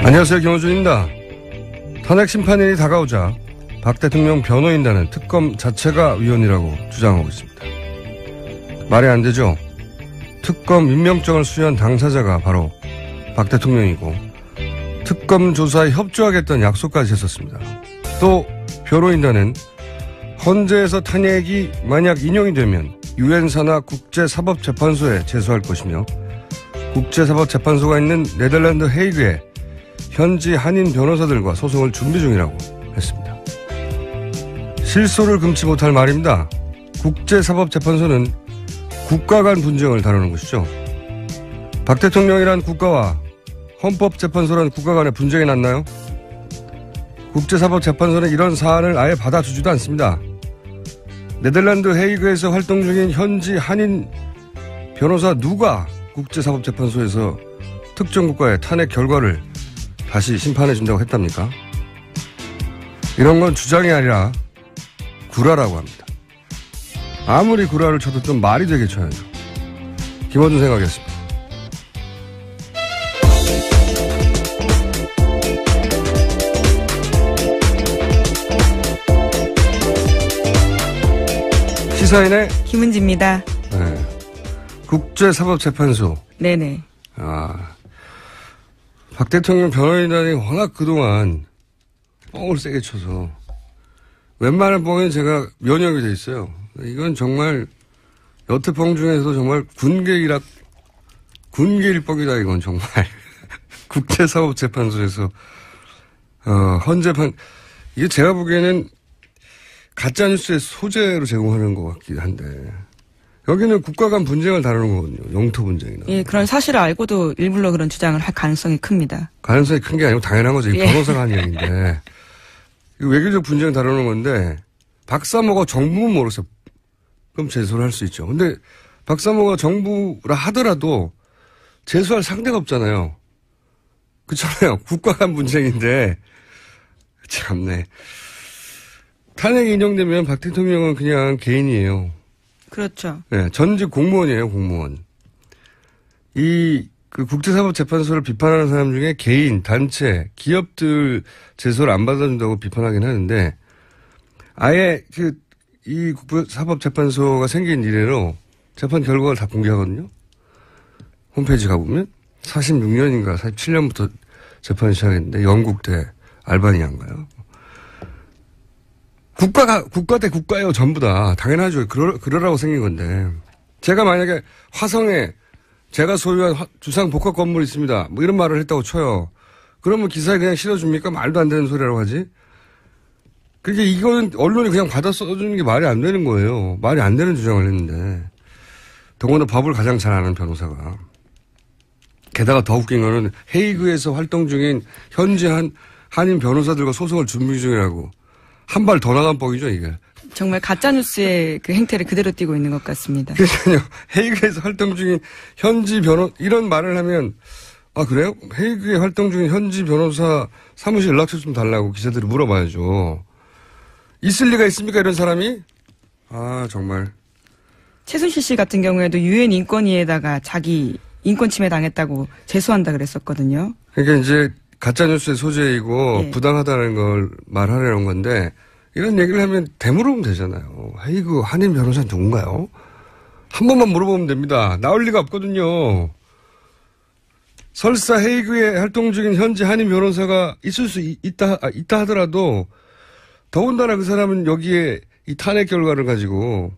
안녕하세요. 김호준입니다. 탄핵 심판일이 다가오자 박 대통령 변호인단은 특검 자체가 위헌이라고 주장하고 있습니다. 말이 안 되죠. 특검 임명장을 수여한 당사자가 바로 박 대통령이고 특검 조사에 협조하겠다는 약속까지 했었습니다. 또 변호인단은 헌재에서 탄핵이 만약 인용이 되면 유엔사나 국제사법재판소에 제소할 것이며 국제사법재판소가 있는 네덜란드 헤이그에 현지 한인 변호사들과 소송을 준비 중이라고 했습니다. 실소를 금치 못할 말입니다. 국제사법재판소는 국가 간 분쟁을 다루는 것이죠. 박 대통령이란 국가와 헌법재판소란 국가 간의 분쟁이 났나요? 국제사법재판소는 이런 사안을 아예 받아주지도 않습니다. 네덜란드 헤이그에서 활동 중인 현지 한인 변호사 누가 국제사법재판소에서 특정 국가의 탄핵 결과를 다시 심판해준다고 했답니까? 이런 건 주장이 아니라 구라라고 합니다. 아무리 구라를 쳐도 좀 말이 되게 쳐야죠. 김어준 생각이었습니다. 시사인의 김은지입니다. 네. 국제사법재판소. 네네. 박 대통령 변호인단이 워낙 그동안 뻥을 세게 쳐서 웬만한 뻥엔 제가 면역이 돼 있어요. 이건 정말 여태 뻥 중에서 정말 군계일 뻥이다 이건 정말. 국제사법재판소에서 헌재판 이게 제가 보기에는 가짜뉴스의 소재로 제공하는 것 같긴 한데 여기는 국가 간 분쟁을 다루는 거거든요. 영토 분쟁이나. 예, 그런 사실을 알고도 일부러 그런 주장을 할 가능성이 큽니다. 가능성이 큰 게 아니고 당연한 거죠. 이 변호사가 한 얘기인데. 이거 외교적 분쟁을 다루는 건데 박사모가 정부는 모르겠어. 그럼 제소를 할 수 있죠. 근데 박사모가 정부라 하더라도 제소할 상대가 없잖아요. 그렇잖아요. 국가 간 분쟁인데. 참네. 탄핵이 인용되면 박 대통령은 그냥 개인이에요. 그렇죠. 네, 전직 공무원이에요, 공무원. 국제사법재판소를 비판하는 사람 중에 개인, 단체, 기업들 제소를 안 받아준다고 비판하긴 하는데, 아예 이 국제사법재판소가 생긴 이래로 재판 결과를 다 공개하거든요. 홈페이지 가보면 46년인가 47년부터 재판이 시작했는데, 영국 대 알바니아인가요? 국가 대 국가예요, 전부 다. 당연하죠. 그러라고 생긴 건데. 제가 만약에 화성에 제가 소유한 주상 복합 건물이 있습니다. 뭐 이런 말을 했다고 쳐요. 그러면 기사에 그냥 실어줍니까? 말도 안 되는 소리라고 하지. 그게 이거는 언론이 그냥 받아 써주는 게 말이 안 되는 거예요. 말이 안 되는 주장을 했는데. 더구나 법을 가장 잘 아는 변호사가. 게다가 더 웃긴 거는 헤이그에서 활동 중인 현지 한인 변호사들과 소송을 준비 중이라고. 한 발 더 나간 뻥이죠, 이게. 정말 가짜뉴스의 그 행태를 그대로 띠고 있는 것 같습니다. 그러니까요. 헤이그에서 활동 중인 현지 이런 말을 하면, 아, 그래요? 헤이그에 활동 중인 현지 변호사 사무실 연락처 좀 달라고 기자들이 물어봐야죠. 있을 리가 있습니까, 이런 사람이? 아, 정말. 최순실 씨 같은 경우에도 유엔 인권위에다가 자기 인권 침해 당했다고 제소한다 그랬었거든요. 그러니까 이제 가짜뉴스의 소재이고 예. 부당하다는 걸 말하려는 건데 이런 얘기를 하면 되물으면 되잖아요. 헤이그 한인 변호사 누군가요? 한 번만 물어보면 됩니다. 나올 리가 없거든요. 설사 헤이그에 활동 중인 현지 한인 변호사가 있을 수 있다 하더라도 더군다나 그 사람은 여기에 이 탄핵 결과를 가지고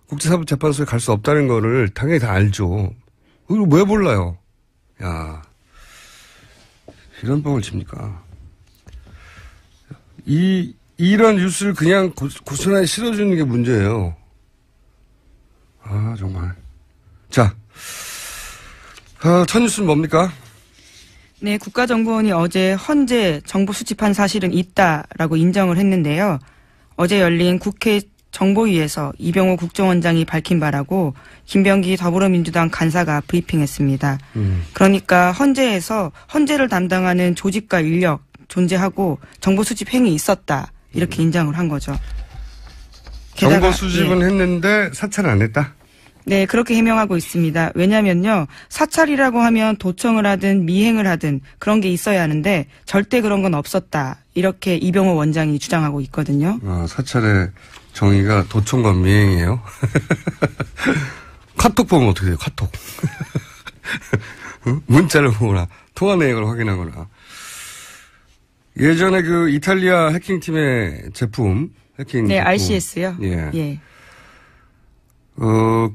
국제사법재판소에 갈 수 없다는 거를 당연히 다 알죠. 그걸 왜 몰라요? 야, 이런 뻥을 칩니까? 이런 뉴스를 그냥 고스란히 실어주는 게 문제예요. 아, 정말. 자, 첫 뉴스는 뭡니까? 네, 국가정보원이 어제 헌재 정보 수집한 사실은 있다라고 인정을 했는데요. 어제 열린 국회 정보위에서 이병호 국정원장이 밝힌 바라고 김병기 더불어민주당 간사가 브리핑했습니다. 그러니까 헌재에서 헌재를 담당하는 조직과 인력 존재하고 정보 수집 행위 있었다. 이렇게 인정을 한 거죠. 정보 수집은 했는데 사찰을 안 했다? 네, 그렇게 해명하고 있습니다. 왜냐면요, 사찰이라고 하면 도청을 하든 미행을 하든 그런 게 있어야 하는데 절대 그런 건 없었다. 이렇게 이병호 원장이 주장하고 있거든요. 사찰의 정의가 도청과 미행이에요. 카톡 보면 어떻게 돼요? 카톡. 문자를 보거나 통화 내역을 확인하거나. 예전에 그 이탈리아 해킹팀의 제품, 해킹 네, 제품. RCS요. 예. 예.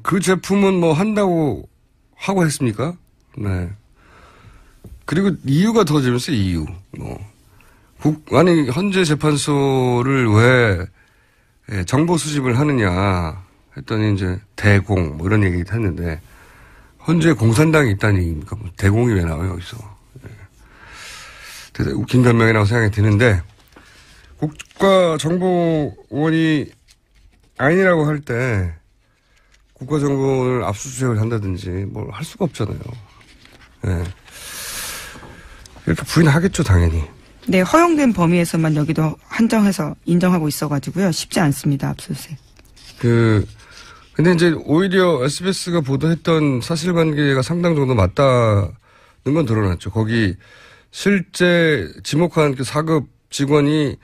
그 제품은 뭐 한다고 하고 했습니까? 네. 그리고 이유가 더 재밌어요, 이유. 아니, 헌재 재판소를 왜 정보 수집을 하느냐 했더니 이제 대공, 뭐 이런 얘기 했는데, 헌재 공산당이 있다는 얘기입니까? 대공이 왜 나와요, 여기서. 되게 웃긴 변명이라고 생각이 드는데, 국가정보원이 아니라고 할 때, 국가정보원을 압수수색을 한다든지 뭘 할 수가 없잖아요. 네. 이렇게 부인하겠죠, 당연히. 네, 허용된 범위에서만 여기도 한정해서 인정하고 있어가지고요. 쉽지 않습니다, 압수수색. 근데 이제 오히려 SBS가 보도했던 사실관계가 상당 정도 맞다는 건 드러났죠. 거기 실제 지목한 그 4급 직원이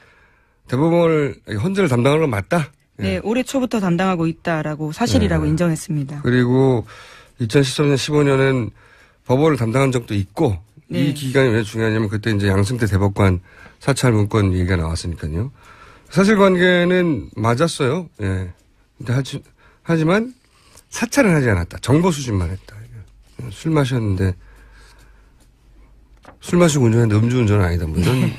대법원을, 헌재를 담당하는 건 맞다? 네, 올해 초부터 담당하고 있다라고 사실이라고 인정했습니다. 그리고 2013년, 15년엔 법원을 담당한 적도 있고, 이 기간이 왜 중요하냐면 그때 이제 양승태 대법관 사찰 문건 얘기가 나왔으니까요. 사실관계는 맞았어요. 예. 근데 하지만 사찰은 하지 않았다. 정보 수집만 했다. 술 마셨는데, 술 마시고 운전했는데 음주운전은 아니다. 뭐 이런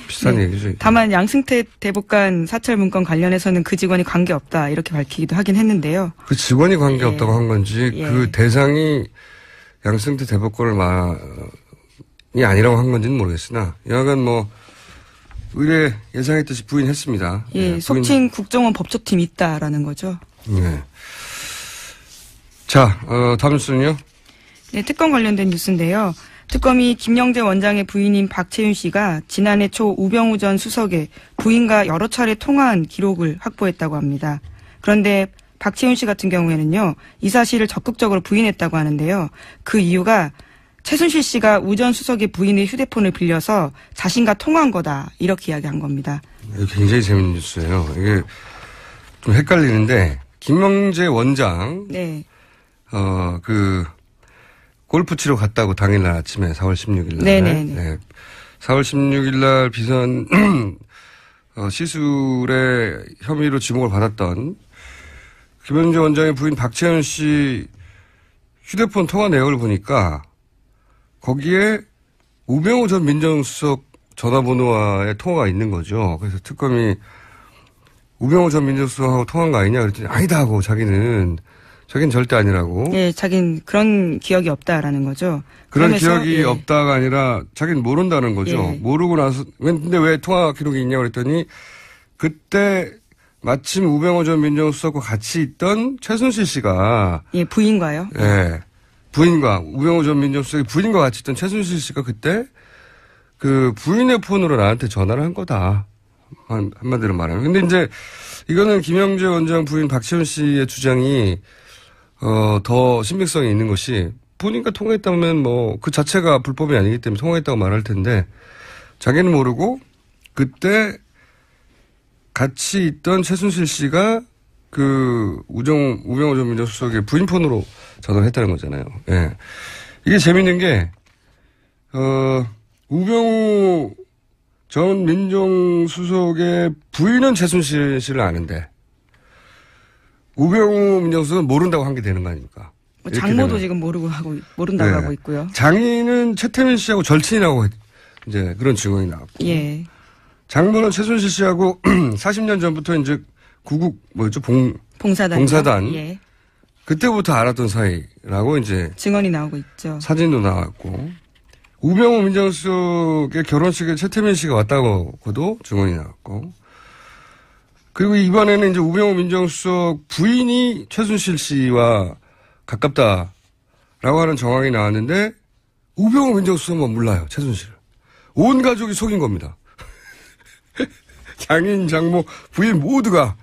비슷한 얘기죠. 다만 양승태 대법관 사찰 문건 관련해서는 그 직원이 관계없다 이렇게 밝히기도 하긴 했는데요. 그 직원이 관계없다고 한 건지 그 대상이 양승태 대법관이 아니라고 한 건지는 모르겠으나 여하간 뭐 의뢰 예상했듯이 부인했습니다. 예, 속칭 국정원 법조팀 있다라는 거죠. 네. 자, 다음 뉴스는요? 네, 특검 관련된 뉴스인데요. 특검이 김영재 원장의 부인인 박채윤 씨가 지난해 초 우병우 전 수석의 부인과 여러 차례 통화한 기록을 확보했다고 합니다. 그런데 박채윤 씨 같은 경우에는요, 이 사실을 적극적으로 부인했다고 하는데요. 그 이유가 최순실 씨가 우 전 수석의 부인의 휴대폰을 빌려서 자신과 통화한 거다, 이렇게 이야기한 겁니다. 굉장히 재밌는 뉴스예요. 이게 좀 헷갈리는데, 김영재 원장, 네. 골프 치러 갔다고 당일날 아침에 4월 16일 날. 네네네. 네. 4월 16일 날 비선 시술의 혐의로 지목을 받았던 김영재 원장의 부인 박채윤 씨 휴대폰 통화 내역을 보니까 거기에 우병우 전 민정수석 전화번호와의 통화가 있는 거죠. 그래서 특검이 우병우 전 민정수석하고 통화한 거 아니냐 그랬더니 아니다 하고 자기는 절대 아니라고. 네, 자긴 그런 기억이 없다라는 거죠. 그런 기억이 없다가 아니라 자기는 모른다는 거죠. 예. 모르고 나서 근데 왜 통화 기록이 있냐고 그랬더니 그때 마침 우병우 전 민정수석과 같이 있던 최순실 씨가 부인과요? 예. 부인과 우병우 전 민정수석의 부인과 같이 있던 최순실 씨가 그때 그 부인의 폰으로 나한테 전화를 한 거다. 한마디로 말하면. 근데 이제 이거는 김영재 원장 부인 박채윤 씨의 주장이 더 신빙성이 있는 것이 본인과 통화했다면 뭐 그 자체가 불법이 아니기 때문에 통화했다고 말할 텐데 자기는 모르고 그때 같이 있던 최순실 씨가 그 우병우 전 민정수석의 부인 폰으로 전화를 했다는 거잖아요. 예. 이게 재밌는 게 우병우 전 민정수석의 부인은 최순실 씨를 아는데 우병우 민정수석은 모른다고 한 게 되는 거 아닙니까? 장모도 되면. 지금 모른다고 하고 있고요. 장인은 최태민 씨하고 절친이라고 이제 그런 증언이 나왔고. 예. 장모는 최순실 씨하고 40년 전부터 이제 구국 봉사단. 예. 그때부터 알았던 사이라고 이제 증언이 나오고 있죠. 사진도 나왔고 우병우 민정수석의 결혼식에 최태민 씨가 왔다고도 증언이 나왔고 그리고 이번에는 이제 우병우 민정수석 부인이 최순실 씨와 가깝다라고 하는 정황이 나왔는데 우병우 민정수석만 몰라요. 최순실을. 온 가족이 속인 겁니다. 장인, 장모, 부인 모두가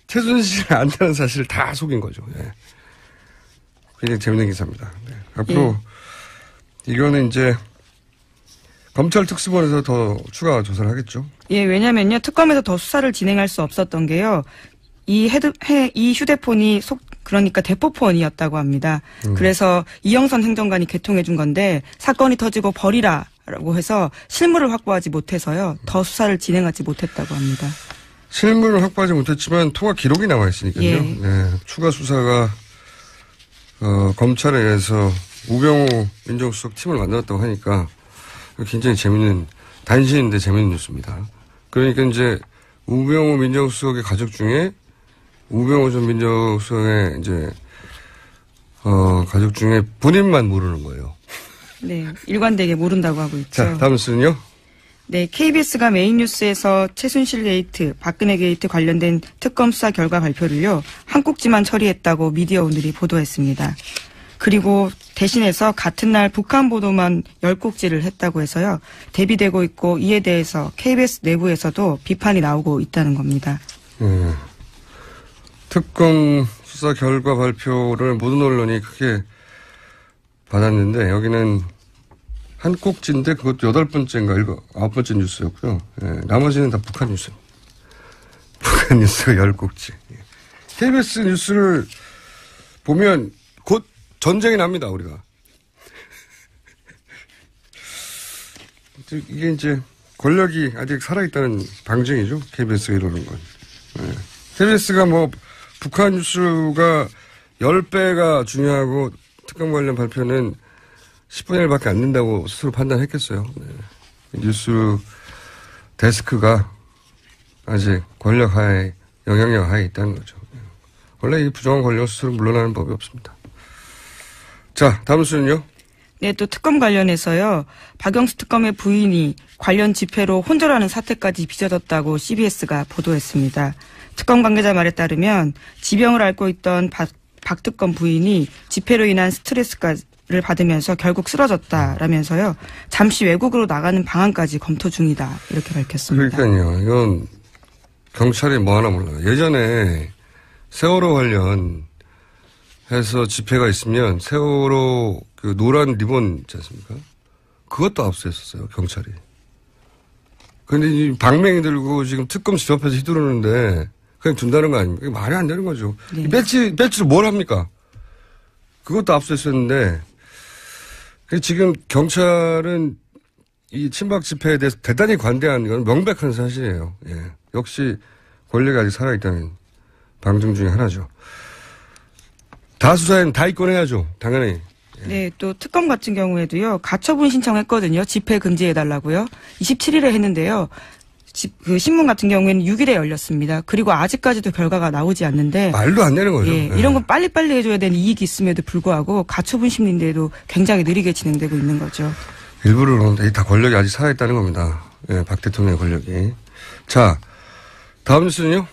최순실을 안다는 사실을 다 속인 거죠. 예. 굉장히 재밌는 기사입니다. 네. 앞으로 이거는 이제 검찰 특수본에서 더 추가 조사를 하겠죠. 예, 왜냐면요. 특검에서 더 수사를 진행할 수 없었던 게요. 이 휴대폰이 그러니까 대포폰이었다고 합니다. 그래서 이영선 행정관이 개통해 준 건데 사건이 터지고 버리라라고 해서 실물을 확보하지 못해서요. 더 수사를 진행하지 못했다고 합니다. 실물을 확보하지 못했지만 통화 기록이 남아 있으니까요. 예. 네, 추가 수사가 검찰에 의해서 우병우 민정수석 팀을 만들었다고 하니까 굉장히 재밌는 단신인데 재밌는 뉴스입니다. 그러니까 이제 우병우 민정수석의 가족 중에 우병우 전 민정수석의 이제 가족 중에 본인만 모르는 거예요. 네, 일관되게 모른다고 하고 있죠. 자, 다음 순요. 네, KBS가 메인 뉴스에서 최순실 게이트, 박근혜 게이트 관련된 특검 수사 결과 발표를요, 한 꼭지만 처리했다고 미디어 오늘이 보도했습니다. 그리고 대신해서 같은 날 북한 보도만 10꼭지를 했다고 해서요, 대비되고 있고 이에 대해서 KBS 내부에서도 비판이 나오고 있다는 겁니다. 특검 수사 결과 발표를 모든 언론이 크게 받았는데 여기는 한 꼭지인데 그것도 8번째인가 9번째 뉴스였고요. 예, 나머지는 다 북한 뉴스입니다. 북한 뉴스가 10꼭지. KBS 뉴스를 보면 곧 전쟁이 납니다, 우리가. 이게 이제 권력이 아직 살아있다는 방증이죠. KBS가 이러는 건. 예. KBS가 뭐 북한 뉴스가 10배가 중요하고 특검 관련 발표는 10분의 1밖에 안 된다고 스스로 판단했겠어요. 네. 뉴스 데스크가 아직 권력 하에, 영향력 하에 있다는 거죠. 원래 이 부정한 권력 스스로 물러나는 법이 없습니다. 자, 다음 수는요. 네, 또 특검 관련해서요. 박영수 특검의 부인이 관련 집회로 혼절하는 사태까지 빚어졌다고 CBS가 보도했습니다. 특검 관계자 말에 따르면 지병을 앓고 있던 박 특검 부인이 집회로 인한 스트레스를 받으면서 결국 쓰러졌다라면서요. 잠시 외국으로 나가는 방안까지 검토 중이다. 이렇게 밝혔습니다. 그러니까요. 이건 경찰이 뭐 하나 몰라요. 예전에 세월호 관련해서 집회가 있으면 세월호 그 노란 리본 있지 않습니까? 그것도 압수했었어요. 경찰이. 근데 이 방맹이 들고 지금 특검 집 앞에서 휘두르는데 그냥 둔다는 거 아닙니까? 이게 말이 안 되는 거죠. 네. 배지로 뭘 합니까? 그것도 압수했었는데 지금 경찰은 이 친박 집회에 대해서 대단히 관대한 건 명백한 사실이에요. 예. 역시 권력이 아직 살아있다는 방증 중에 하나죠. 다 수사에는 다 입건해야죠. 당연히. 예. 네, 또 특검 같은 경우에도요. 가처분 신청했거든요. 집회 금지해달라고요. 27일에 했는데요. 그 신문 같은 경우에는 6일에 열렸습니다. 그리고 아직까지도 결과가 나오지 않는데 말도 안 되는 거죠. 예, 이런 건 빨리빨리 해줘야 되는 이익이 있음에도 불구하고 가처분 심리인데도 굉장히 느리게 진행되고 있는 거죠. 일부러 그러는데 다 권력이 아직 살아있다는 겁니다. 예, 박 대통령의 권력이. 자, 다음 뉴스는요.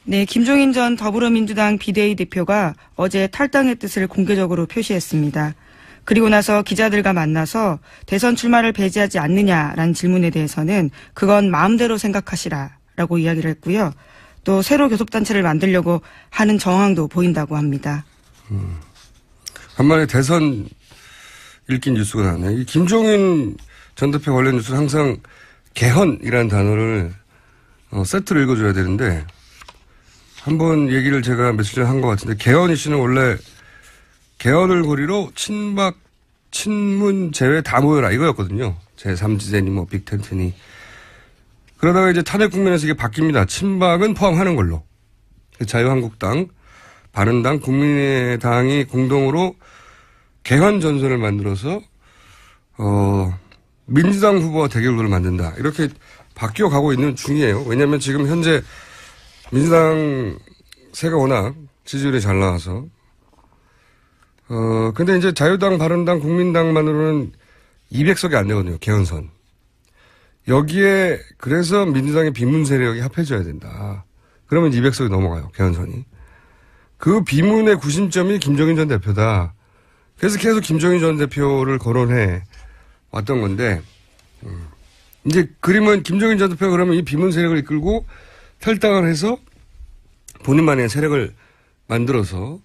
네, 김종인 전 더불어민주당 비대위 대표가 어제 탈당의 뜻을 공개적으로 표시했습니다. 그리고 나서 기자들과 만나서 대선 출마를 배제하지 않느냐라는 질문에 대해서는 그건 마음대로 생각하시라라고 이야기를 했고요. 또 새로 교섭단체를 만들려고 하는 정황도 보인다고 합니다. 간만에 대선 읽긴 뉴스가 나왔네요. 이 김종인 전 대표 관련 뉴스는 항상 개헌이라는 단어를 세트로 읽어줘야 되는데 한번 얘기를 제가 며칠 전에 한 것 같은데 개헌 이슈는 원래 개헌을 고리로 친박, 친문 제외 다 모여라 이거였거든요. 제3지대니 뭐 빅텐트니. 그러다가 이제 탄핵 국면에서 이게 바뀝니다. 친박은 포함하는 걸로. 자유한국당, 바른당, 국민의당이 공동으로 개헌 전선을 만들어서 민주당 후보와 대결구를 만든다. 이렇게 바뀌어 가고 있는 중이에요. 왜냐하면 지금 현재 민주당 세가 워낙 지지율이 잘 나와서 근데 이제 자유당, 바른당, 국민당만으로는 200석이 안 되거든요. 개헌선. 여기에 그래서 민주당의 비문 세력이 합해져야 된다. 그러면 200석이 넘어가요. 개헌선이. 그 비문의 구심점이 김종인 전 대표다. 그래서 계속 김종인 전 대표를 거론해 왔던 건데 이제 그림은 김종인 전 대표가 그러면 이 비문 세력을 이끌고 탈당을 해서 본인만의 세력을 만들어서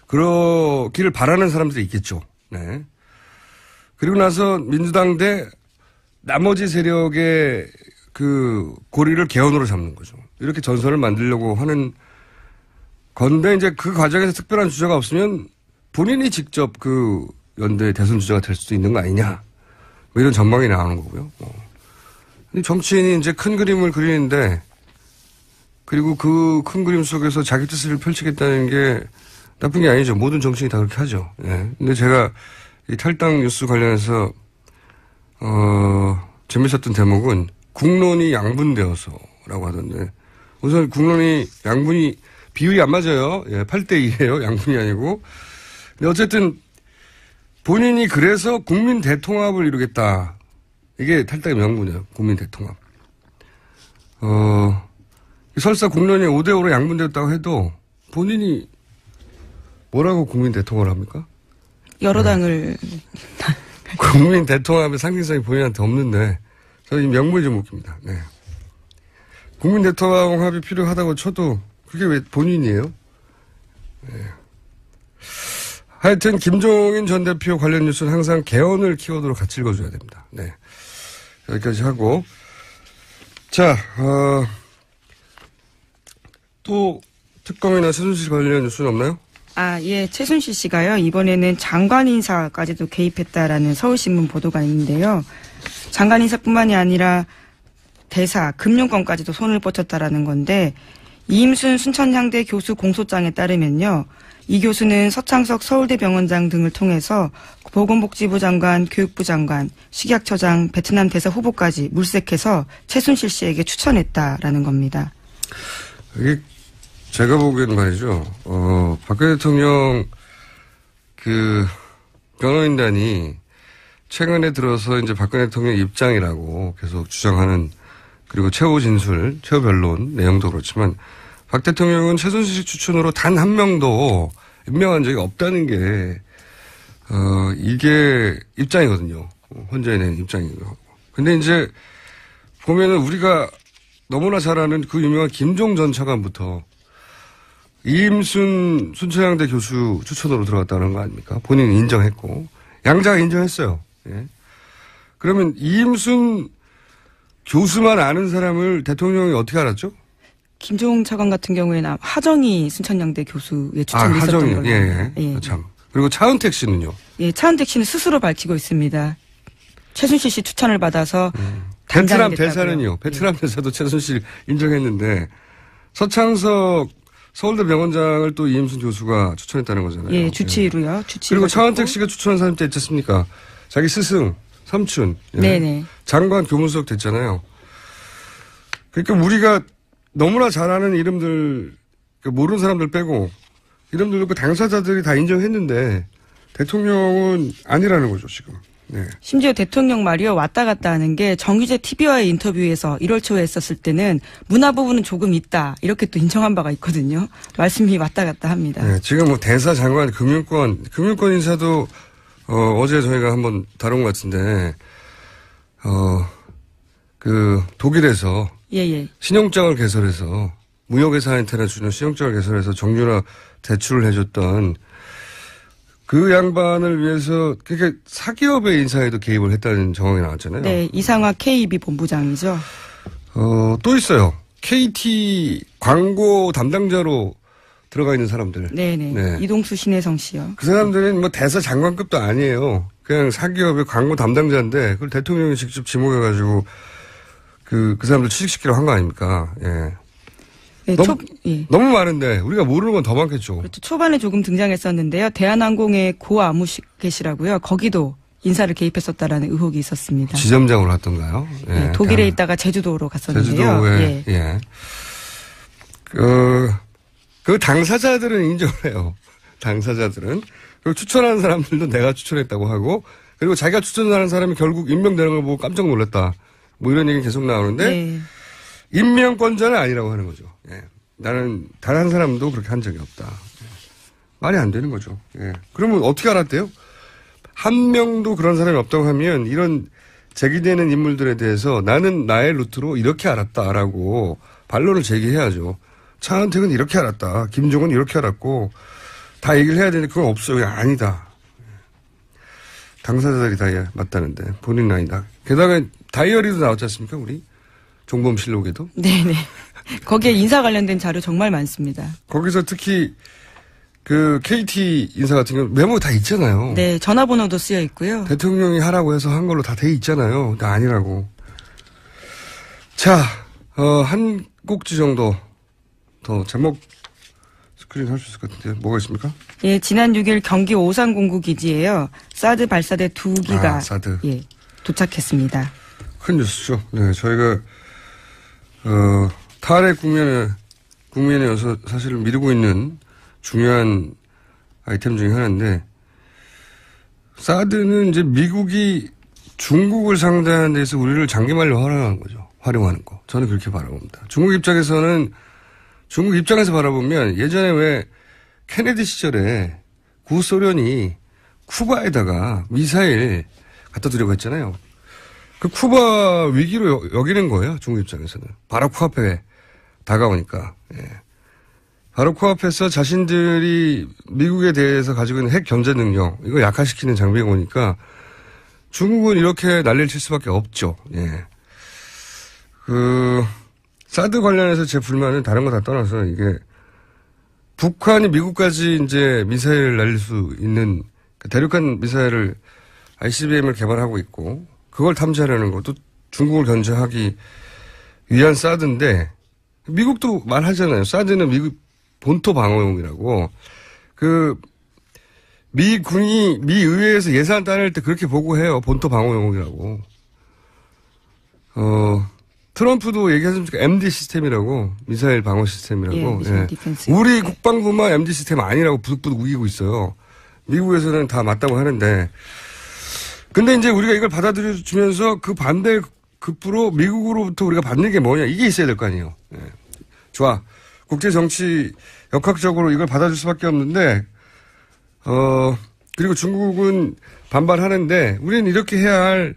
그러기를 바라는 사람들이 있겠죠. 네. 그리고 나서 민주당 대 나머지 세력의 그 고리를 개헌으로 잡는 거죠. 이렇게 전선을 만들려고 하는 건데 이제 그 과정에서 특별한 주자가 없으면 본인이 직접 그 연대 대선 주자가 될 수도 있는 거 아니냐. 뭐 이런 전망이 나오는 거고요. 근데 정치인이 이제 큰 그림을 그리는데 그리고 그 큰 그림 속에서 자기 뜻을 펼치겠다는 게 나쁜 게 아니죠. 모든 정치인이 다 그렇게 하죠. 예. 근데 제가 이 탈당 뉴스 관련해서 재밌었던 대목은 국론이 양분되어서라고 하던데 우선 국론이 양분이 비율이 안 맞아요. 예, 8대2예요. 양분이 아니고. 근데 어쨌든 본인이 그래서 국민 대통합을 이루겠다. 이게 탈당의 명분이에요. 국민 대통합. 설사 국론이 5대5로 양분되었다고 해도 본인이 뭐라고 국민 대통합을 합니까? 여러 당을. 국민 대통합의 상징성이 본인한테 없는데 저는 이 명분이 좀 웃깁니다. 네. 국민 대통합이 필요하다고 쳐도 그게 왜 본인이에요? 네. 하여튼 김종인 전 대표 관련 뉴스는 항상 개헌을 키워드로 같이 읽어줘야 됩니다. 네. 여기까지 하고 자 또 특검이나 최순실 관련 뉴스는 없나요? 예. 최순실 씨가요. 이번에는 장관 인사까지도 개입했다라는 서울신문 보도가 있는데요. 장관 인사뿐만이 아니라 대사, 금융권까지도 손을 뻗쳤다라는 건데 이임순 순천향대 교수 공소장에 따르면요. 이 교수는 서창석 서울대병원장 등을 통해서 보건복지부 장관, 교육부 장관, 식약처장, 베트남 대사 후보까지 물색해서 최순실 씨에게 추천했다라는 겁니다. 이게 제가 보기에는 말이죠. 박근혜 대통령 그 변호인단이 최근에 들어서 이제 박근혜 대통령 입장이라고 계속 주장하는 그리고 최후 진술, 최후 변론 내용도 그렇지만 박 대통령은 최순실 추천으로 단 한 명도 임명한 적이 없다는 게 이게 입장이거든요. 혼자 낸 입장이고요. 근데 이제 보면은 우리가 너무나 잘 아는 그 유명한 김종 전 차관부터 이임순 순천향대 교수 추천으로 들어갔다는 거 아닙니까? 본인이 인정했고 양자가 인정했어요. 예. 그러면 이임순 교수만 아는 사람을 대통령이 어떻게 알았죠? 김종 차관 같은 경우에는 하정희 순천향대 교수의 추천이 있었던 걸로. 예. 참. 그리고 차은택 씨는요? 예, 차은택 씨는 스스로 밝히고 있습니다. 최순실 씨 추천을 받아서 베트남 대사는요? 베트남 대사도 최순실 인정했는데 서창석 서울대 병원장을 또 이임순 교수가 추천했다는 거잖아요. 예, 주치의로요. 그리고 차은택 씨가 추천한 사람이 또 있지 않습니까? 자기 스승, 삼촌. 예. 네네. 장관 교문수석 됐잖아요. 그러니까 우리가 너무나 잘 아는 이름들, 모르는 사람들 빼고 이름들도 그 당사자들이 다 인정했는데 대통령은 아니라는 거죠, 지금. 네. 심지어 대통령 말이요. 왔다 갔다 하는 게 정규재 TV와의 인터뷰에서 1월 초에 했었을 때는 문화 부분은 조금 있다. 이렇게 또 인정한 바가 있거든요. 말씀이 왔다 갔다 합니다. 네, 지금 뭐 대사, 장관, 금융권 인사도 어제 저희가 한번 다룬 것 같은데 그 독일에서 신용장을 개설해서 무역회사한테나 주는 신용장을 개설해서 정유라 대출을 해줬던 그 양반을 위해서 그러니까 사기업의 인사에도 개입을 했다는 정황이 나왔잖아요. 네, 이상화 KB 본부장이죠. 또 있어요. KT 광고 담당자로 들어가 있는 사람들. 네네. 네. 이동수 신혜성 씨요. 그 사람들은 뭐 대사 장관급도 아니에요. 그냥 사기업의 광고 담당자인데 그걸 대통령이 직접 지목해가지고 그 사람들 취직시키려고 한 거 아닙니까? 예. 네, 너무 많은데 우리가 모르는 건 더 많겠죠. 그렇죠. 초반에 조금 등장했었는데요. 대한항공의 고 아무개시라고요. 거기도 인사를 개입했었다라는 의혹이 있었습니다. 지점장으로 갔던가요? 예. 네, 독일에 있다가 제주도로 갔었는데요. 제주도에 예. 그 당사자들은 인정을 해요. 당사자들은. 그리고 추천하는 사람들도 내가 추천했다고 하고 그리고 자기가 추천하는 사람이 결국 임명되는 걸 보고 깜짝 놀랐다. 뭐 이런 얘기 계속 나오는데 네. 임명권자는 아니라고 하는 거죠. 예. 나는 단 한 사람도 그렇게 한 적이 없다. 예. 말이 안 되는 거죠. 예. 그러면 어떻게 알았대요? 한 명도 그런 사람이 없다고 하면 이런 제기되는 인물들에 대해서 나는 나의 루트로 이렇게 알았다라고 반론을 제기해야죠. 차은택은 이렇게 알았다. 김종은 이렇게 알았고 다 얘기를 해야 되는데 그건 없어요. 아니다. 당사자들이 다 맞다는데 본인은 아니다. 게다가 다이어리도 나왔지 않습니까? 우리 종범실록에도. 네네. 거기에 인사 관련된 자료 정말 많습니다. 거기서 특히 그 KT 인사 같은 경우 메모 다 있잖아요. 네, 전화번호도 쓰여 있고요. 대통령이 하라고 해서 한 걸로 다 돼 있잖아요. 다 아니라고. 자, 한 꼭지 정도 더 제목 스크린 할 수 있을 것 같은데 뭐가 있습니까? 예, 지난 6일 경기 오산공구 기지에요. 사드 발사대 2기가 사드. 예, 도착했습니다. 큰 뉴스죠. 네, 저희가 탈핵 국면에 어서 사실 미루고 있는 중요한 아이템 중에 하나인데 사드는 이제 미국이 중국을 상대하는 데서 우리를 장기말로 활용하는 거죠. 활용하는 거. 저는 그렇게 바라봅니다. 중국 입장에서 바라보면 예전에 왜 케네디 시절에 구소련이 쿠바에다가 미사일 갖다 두려고 했잖아요. 그 쿠바 위기로 여기는 거예요. 중국 입장에서는. 바로 코앞에 다가오니까. 예. 바로 코앞에서 자신들이 미국에 대해서 가지고 있는 핵 견제 능력, 이거 약화시키는 장비가 오니까 중국은 이렇게 난리를 칠 수밖에 없죠. 예. 사드 관련해서 제 불만은 다른 거 다 떠나서 이게 북한이 미국까지 이제 미사일을 날릴 수 있는 대륙간 미사일을 ICBM을 개발하고 있고 그걸 탐지하려는 것도 중국을 견제하기 위한 사드인데 미국도 말하잖아요. 사드는 미국 본토 방어용이라고 미 의회에서 예산 따낼 때 그렇게 보고해요. 본토 방어용이라고. 트럼프도 얘기하셨습니까? MD 시스템이라고. 미사일 방어 시스템이라고. 예, 예. 우리 국방부만 MD 시스템 아니라고 부득부득 우기고 있어요. 미국에서는 다 맞다고 하는데. 근데 이제 우리가 이걸 받아들여주면서 그 반대 급부로 미국으로부터 우리가 받는 게 뭐냐. 이게 있어야 될 거 아니에요. 예. 좋아. 국제 정치 역학적으로 이걸 받아줄 수밖에 없는데, 그리고 중국은 반발하는데, 우리는 이렇게 해야 할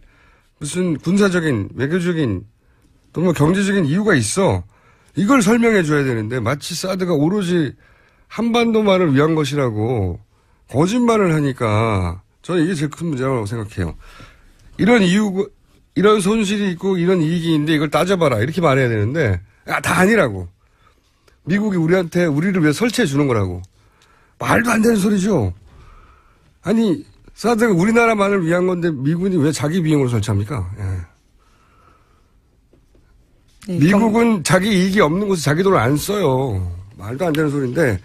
무슨 군사적인, 외교적인, 또는 경제적인 이유가 있어. 이걸 설명해 줘야 되는데, 마치 사드가 오로지 한반도만을 위한 것이라고 거짓말을 하니까, 저는 이게 제일 큰 문제라고 생각해요. 이런 손실이 있고, 이런 이익이 있는데, 이걸 따져봐라. 이렇게 말해야 되는데, 다 아니라고. 미국이 우리를 위해 설치해 주는 거라고. 말도 안 되는 소리죠. 아니, 사드가 우리나라만을 위한 건데 미군이 왜 자기 비용으로 설치합니까? 예. 네, 미국은 자기 이익이 없는 곳에 자기 돈을 안 써요. 말도 안 되는 소리인데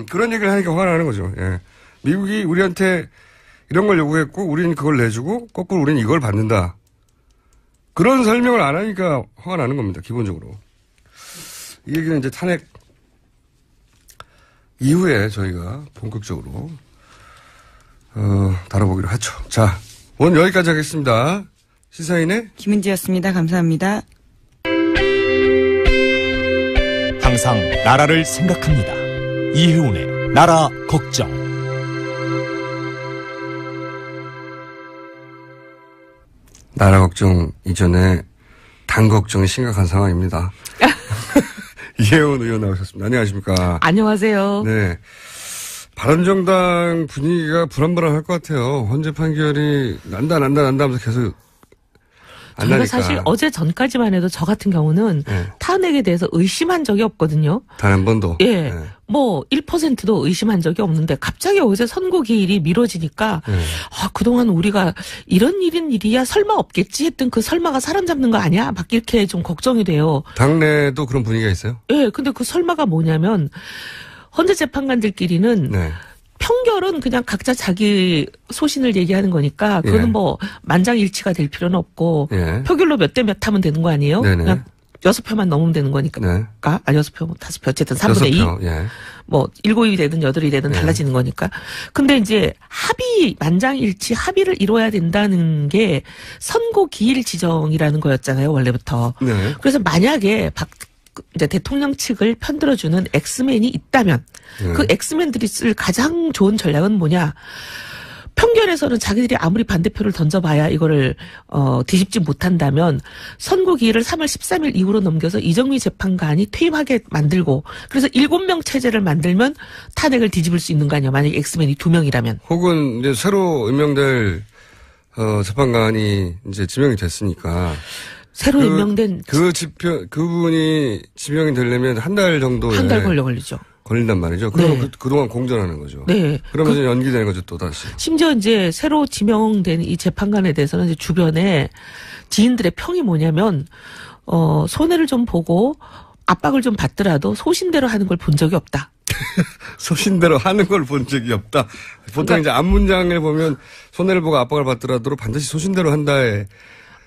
그런 얘기를 하니까 화가 나는 거죠. 예. 미국이 우리한테 이런 걸 요구했고 우리는 그걸 내주고 거꾸로 우리는 이걸 받는다. 그런 설명을 안 하니까 화가 나는 겁니다. 기본적으로. 이 얘기는 이제 탄핵 이후에 저희가 본격적으로 다뤄보기로 하죠. 자, 오늘 여기까지 하겠습니다. 시사인의 김은지였습니다. 감사합니다. 항상 나라를 생각합니다. 이혜훈의 나라 걱정. 나라 걱정 이전에 당 걱정이 심각한 상황입니다. 이혜훈 의원 나오셨습니다. 안녕하십니까. 안녕하세요. 네. 바른정당 분위기가 불안불안할 것 같아요. 헌재 판결이 난다 하면서 계속 안 저희가 나니까. 사실 어제 전까지만 해도 저 같은 경우는 네. 탄핵에 대해서 의심한 적이 없거든요. 단 한 번도. 예. 네. 뭐 1%도 의심한 적이 없는데 갑자기 어제 선고 기일이 미뤄지니까 그동안 우리가 이런 일이야 설마 없겠지 했던 그 설마가 사람 잡는 거 아니야? 막 이렇게 좀 걱정이 돼요. 당내도 그런 분위기가 있어요? 예. 근데 그 설마가 뭐냐면 헌재 재판관들끼리는 네. 평결은 그냥 각자 자기 소신을 얘기하는 거니까 그거는 예. 뭐 만장일치가 될 필요는 없고 예. 표결로 몇 대 몇 하면 되는 거 아니에요? 네네. 그냥 6표만 넘으면 되는 거니까. 네. 아니 6표, 뭐 5표 어쨌든 3분의 2. 6표, 예. 뭐 7이 되든 8이 되든 예. 달라지는 거니까. 근데 이제 만장일치 합의를 이뤄야 된다는 게 선고 기일 지정이라는 거였잖아요, 원래부터. 네. 그래서 만약에 이제 대통령 측을 편들어주는 엑스맨이 있다면 그 엑스맨들이 쓸 가장 좋은 전략은 뭐냐? 평결에서는 자기들이 아무리 반대표를 던져봐야 이거를 뒤집지 못한다면 선고기일을 3월 13일 이후로 넘겨서 이정미 재판관이 퇴임하게 만들고 그래서 7명 체제를 만들면 탄핵을 뒤집을 수 있는 거 아니야. 만약에 엑스맨이 2명이라면. 혹은 이제 새로 임명될 재판관이 이제 지명이 됐으니까 새로 임명된 그분이 지명이 되려면 한 달 정도에 한 달 걸리죠. 걸린단 말이죠. 그러면 네. 그동안 공전하는 거죠. 네. 그러면서 연기되는 거죠, 또 다시. 심지어 이제 새로 지명된 이 재판관에 대해서는 이제 주변에 지인들의 평이 뭐냐면, 손해를 좀 보고 압박을 좀 받더라도 소신대로 하는 걸 본 적이 없다. 소신대로 하는 걸 본 적이 없다. 보통 그러니까 이제 앞문장을 보면 손해를 보고 압박을 받더라도 반드시 소신대로 한다에.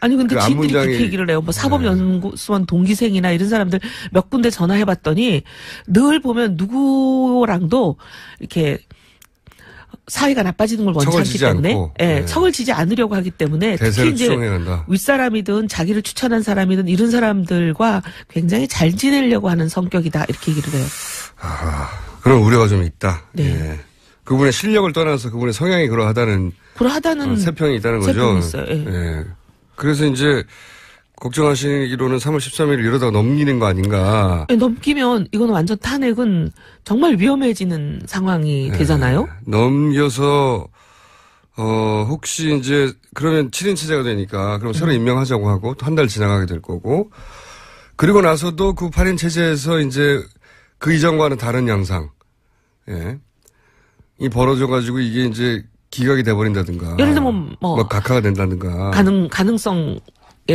아니 근데 그 지인들이 앞문장이- 그렇게 얘기를 해요. 뭐 사법연수원 동기생이나 이런 사람들 몇 군데 전화해봤더니 늘 보면 누구랑도 이렇게 사이가 나빠지는 걸 원치 척을 않기 지지 때문에, 않고. 예, 네. 척을 지지 않으려고 하기 때문에 특히 대세를 이제 추종해 간다. 윗사람이든 자기를 추천한 사람이든 이런 사람들과 굉장히 잘 지내려고 하는 성격이다 이렇게 얘기를 해요. 그런 우려가 좀 있다. 네. 예. 그분의 실력을 떠나서 그분의 성향이 그러하다는 그러하다는 세평이 있다는 거죠. 세평이 있어요. 예. 예. 그래서 이제 걱정하시기로는 3월 13일을 이러다가 넘기는 거 아닌가. 넘기면 이건 완전 탄핵은 정말 위험해지는 상황이 되잖아요. 넘겨서 혹시 이제 그러면 7인 체제가 되니까 그럼 새로 임명하자고 하고 또 한 달 지나가게 될 거고 그리고 나서도 그 8인 체제에서 이제 그 이전과는 다른 양상. 예. 이 벌어져가지고 이게 이제 기각이 돼버린다든가. 예를 들면 뭐 각하가 된다든가. 가능성에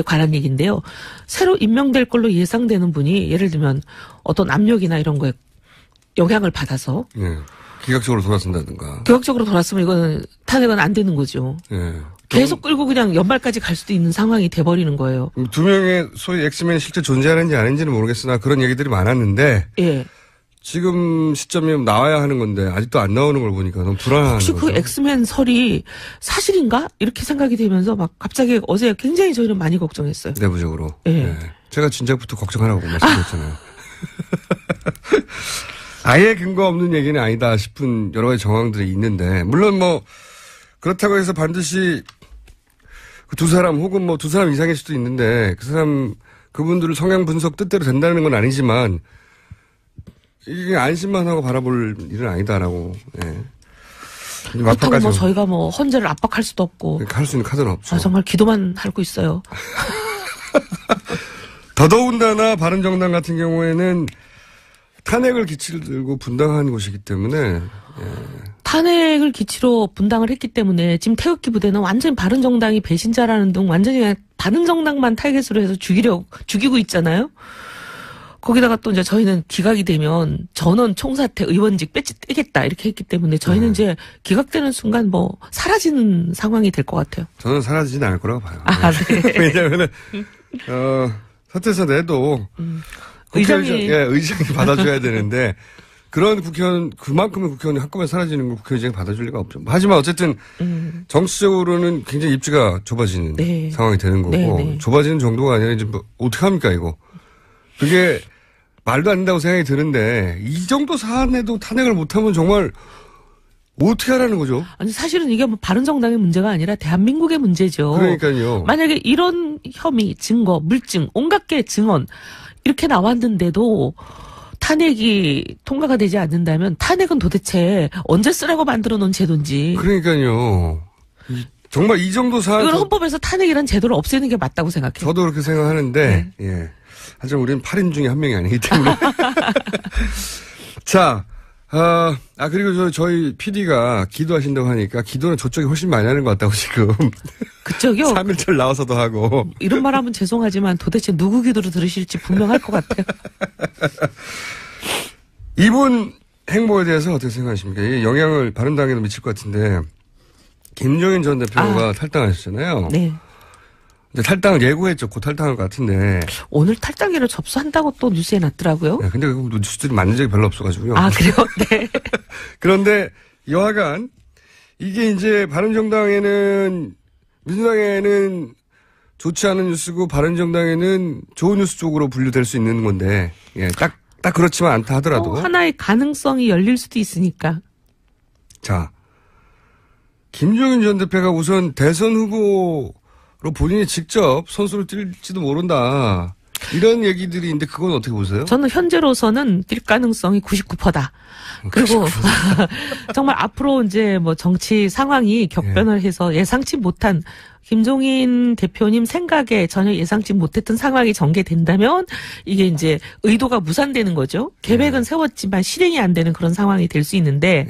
관한 얘기인데요. 새로 임명될 걸로 예상되는 분이 예를 들면 어떤 압력이나 이런 거에 영향을 받아서 예. 기각적으로 돌아선다든가. 교학적으로 돌았으면 이거는 탄핵은 안 되는 거죠. 예. 계속 끌고 그냥 연말까지 갈 수도 있는 상황이 돼버리는 거예요. 두 명의 소위 엑스맨이 실제 존재하는지 아닌지는 모르겠으나 그런 얘기들이 많았는데 예. 지금 시점이면 나와야 하는 건데 아직도 안 나오는 걸 보니까 너무 불안한 혹시 거죠. 그 엑스맨 설이 사실인가? 이렇게 생각이 되면서 막 갑자기 어제 굉장히 저희는 많이 걱정했어요. 내부적으로. 예. 예. 제가 진작부터 걱정하라고 말씀드렸잖아요. 아예 근거 없는 얘기는 아니다 싶은 여러 가지 정황들이 있는데 물론 뭐 그렇다고 해서 반드시 그 두 사람 혹은 뭐 두 사람 이상일 수도 있는데 그분들을 성향 분석 뜻대로 된다는 건 아니지만 이게 안심만 하고 바라볼 일은 아니다라고. 예. 그렇다고 뭐 저희가 뭐 헌재를 압박할 수도 없고. 할 수 있는 카드는 없죠. 정말 기도만 하고 있어요. 더더군다나 바른정당 같은 경우에는 탄핵을 기치를 들고 분당한 곳이기 때문에 탄핵을 기치로 분당을 했기 때문에 지금 태극기 부대는 완전히 바른정당이 배신자라는 등 완전히 그냥 바른정당만 타겟으로 해서 죽이고 있잖아요. 거기다가 또 이제 저희는 기각이 되면 전원 총사퇴 의원직 떼겠다 이렇게 했기 때문에 저희는 이제 기각되는 순간 뭐 사라지는 상황이 될 것 같아요. 저는 사라지진 않을 거라고 봐요. 아, 네. 왜냐하면은 사퇴서 내도 의장이 받아줘야 되는데 그런 국회의원 그만큼의 국회의원이 한꺼번에 사라지는 걸 국회의장이 받아줄 리가 없죠. 하지만 어쨌든 정치적으로는 굉장히 입지가 좁아지는 네. 상황이 되는 거고 네. 좁아지는 정도가 아니라 이제 뭐 어떻게 합니까 이거? 그게 말도 안 된다고 생각이 드는데 이 정도 사안에도 탄핵을 못하면 정말 어떻게 하라는 거죠? 아니 사실은 이게 뭐 바른정당의 문제가 아니라 대한민국의 문제죠. 그러니까요. 만약에 이런 혐의, 증거, 물증, 온갖 개 증언 이렇게 나왔는데도 탄핵이 통과가 되지 않는다면 탄핵은 도대체 언제 쓰라고 만들어 놓은 제도인지. 그러니까요. 정말 이 정도 사안. 이건 헌법에서 탄핵이란 제도를 없애는 게 맞다고 생각해요. 저도 그렇게 생각하는데, 예. 하지만 우리는 8인 중에 한 명이 아니기 때문에. 자, 그리고 저희 PD가 기도하신다고 하니까 기도는 저쪽이 훨씬 많이 하는 것 같다고 지금. 그쪽이요? 3일절 나와서도 하고. 이런 말 하면 죄송하지만 도대체 누구 기도를 들으실지 분명할 것 같아요. 이분 행보에 대해서 어떻게 생각하십니까? 이게 영향을 바른당에도 미칠 것 같은데, 김종인 전 대표가 탈당하셨잖아요. 네. 근데 탈당을 예고했죠. 곧 탈당할 것 같은데. 오늘 탈당일을 접수한다고 또 뉴스에 났더라고요. 네, 근데 그 뉴스들이 맞는 적이 별로 없어가지고요. 아, 그래요? 네. 그런데 여하간 이게 이제 바른정당에는 민주당에는 좋지 않은 뉴스고 바른정당에는 좋은 뉴스 쪽으로 분류될 수 있는 건데 예, 딱 그렇지만 않다 하더라도 하나의 가능성이 열릴 수도 있으니까. 자 김종인 전 대표가 우선 대선 후보로 본인이 직접 선수를 뛸지도 모른다. 이런 얘기들이 있는데 그건 어떻게 보세요? 저는 현재로서는 뛸 가능성이 99%다. 그리고 정말 앞으로 이제 뭐 정치 상황이 격변을 해서 예상치 못한 김종인 대표님 생각에 전혀 예상치 못했던 상황이 전개된다면 이게 이제 의도가 무산되는 거죠. 계획은 세웠지만 실행이 안 되는 그런 상황이 될 수 있는데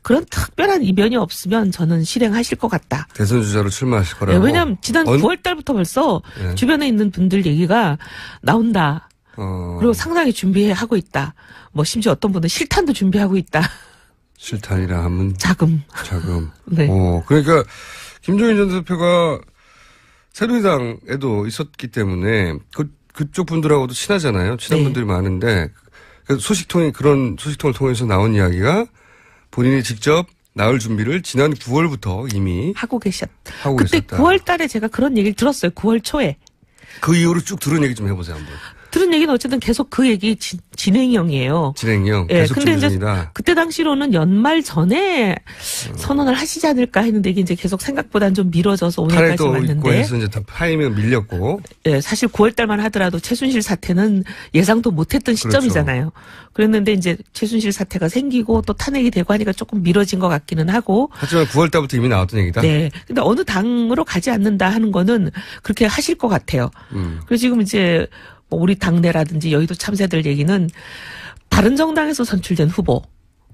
그런 특별한 이변이 없으면 저는 실행하실 것 같다. 대선 주자로 출마하실 거라고. 네, 왜냐하면 지난 9월 달부터 벌써 주변에 있는 분들 얘기가 나온다. 그리고 상당히 준비하고 있다. 뭐 심지어 어떤 분은 실탄도 준비하고 있다. 실탄이라 하면 자금. 네. 그러니까 김종인 전 대표가 새누리당에도 있었기 때문에 그쪽 분들하고도 친하잖아요. 친한 분들이 많은데 그런 소식통을 통해서 나온 이야기가 본인이 직접 나올 준비를 지난 9월부터 이미 하고 계셨다. 그때 9월 달에 제가 그런 얘기를 들었어요. 9월 초에. 그 이후로 쭉 들은 얘기 좀 해보세요 한번. 들은 얘기는 어쨌든 계속 그 얘기 진행형이에요. 진행형. 예, 계속 근데 준비 이제 중이다. 그때 당시로는 연말 전에 선언을 하시지 않을까 했는데 이게 이제 계속 생각보다는 좀 미뤄져서 오늘까지 탄핵도 있고 왔는데. 해서 이제 다 타이밍은 밀렸고. 예, 사실 9월 달만 하더라도 최순실 사태는 예상도 못했던 시점이잖아요. 그랬는데 이제 최순실 사태가 생기고 또 탄핵이 되고 하니까 조금 미뤄진 것 같기는 하고. 하지만 9월 달부터 이미 나왔던 얘기다. 네. 근데 어느 당으로 가지 않는다 하는 거는 그렇게 하실 것 같아요. 그래서 지금 이제 뭐 우리 당내라든지 여의도 참새들 얘기는 바른정당에서 선출된 후보.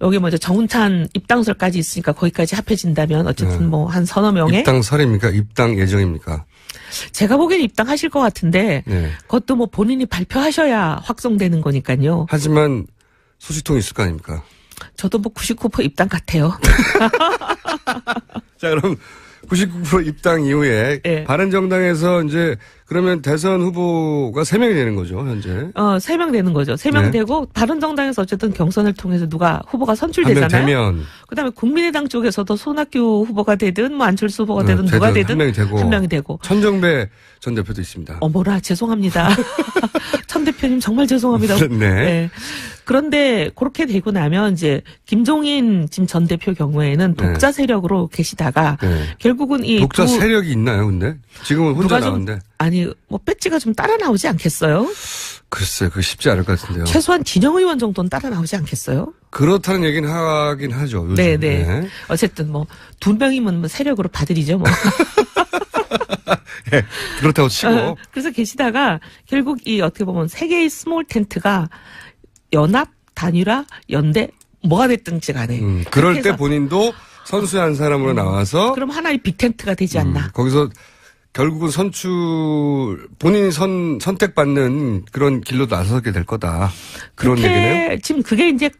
여기 먼저 정운찬 입당설까지 있으니까 거기까지 합해진다면 어쨌든 뭐 한 서너 명의. 입당설입니까? 입당 예정입니까? 제가 보기엔 입당하실 것 같은데. 네. 그것도 뭐 본인이 발표하셔야 확정되는 거니까요. 하지만 소식통이 있을 거 아닙니까? 저도 뭐 99% 입당 같아요. 자, 그럼 99% 입당 이후에 네. 바른정당에서 이제 그러면 대선 후보가 3명이 되는 거죠, 현재. 3명 되는 거죠. 3명 네. 되고 바른정당에서 어쨌든 경선을 통해서 누가 후보가 선출되잖아요. 한 명 되면 그다음에 국민의당 쪽에서도 손학규 후보가 되든 뭐 안철수 후보가 되든 누가 되든 한 명이 되고. 되고. 천정배 전 대표도 있습니다. 어머나 죄송합니다. 천 대표님 정말 죄송합니다. 네. 네. 그런데 그렇게 되고 나면 이제 김종인 지금 전 대표 경우에는 독자 세력으로 계시다가 결국은 이 독자 세력이 있나요, 근데? 지금은 혼자 나오는데. 아니 뭐 배지가 좀 따라 나오지 않겠어요? 글쎄, 그거 쉽지 않을 것 같은데요. 최소한 진영 의원 정도는 따라 나오지 않겠어요? 그렇다는 얘기는 하긴 하죠. 요즘. 네네. 네. 어쨌든 뭐 2명이면 뭐 세력으로 봐드리죠 뭐. 네, 그렇다고 치고. 그래서 계시다가 결국 이 어떻게 보면 세 개의 스몰 텐트가 연합, 단일화, 연대 뭐가 됐든지 간에. 그럴 때 본인도 선수의 한 사람으로 나와서. 그럼 하나의 빅텐트가 되지 않나. 거기서 결국은 본인이 선택받는 그런 길로 나서게 될 거다. 그런 얘기네요. 지금 그게 이제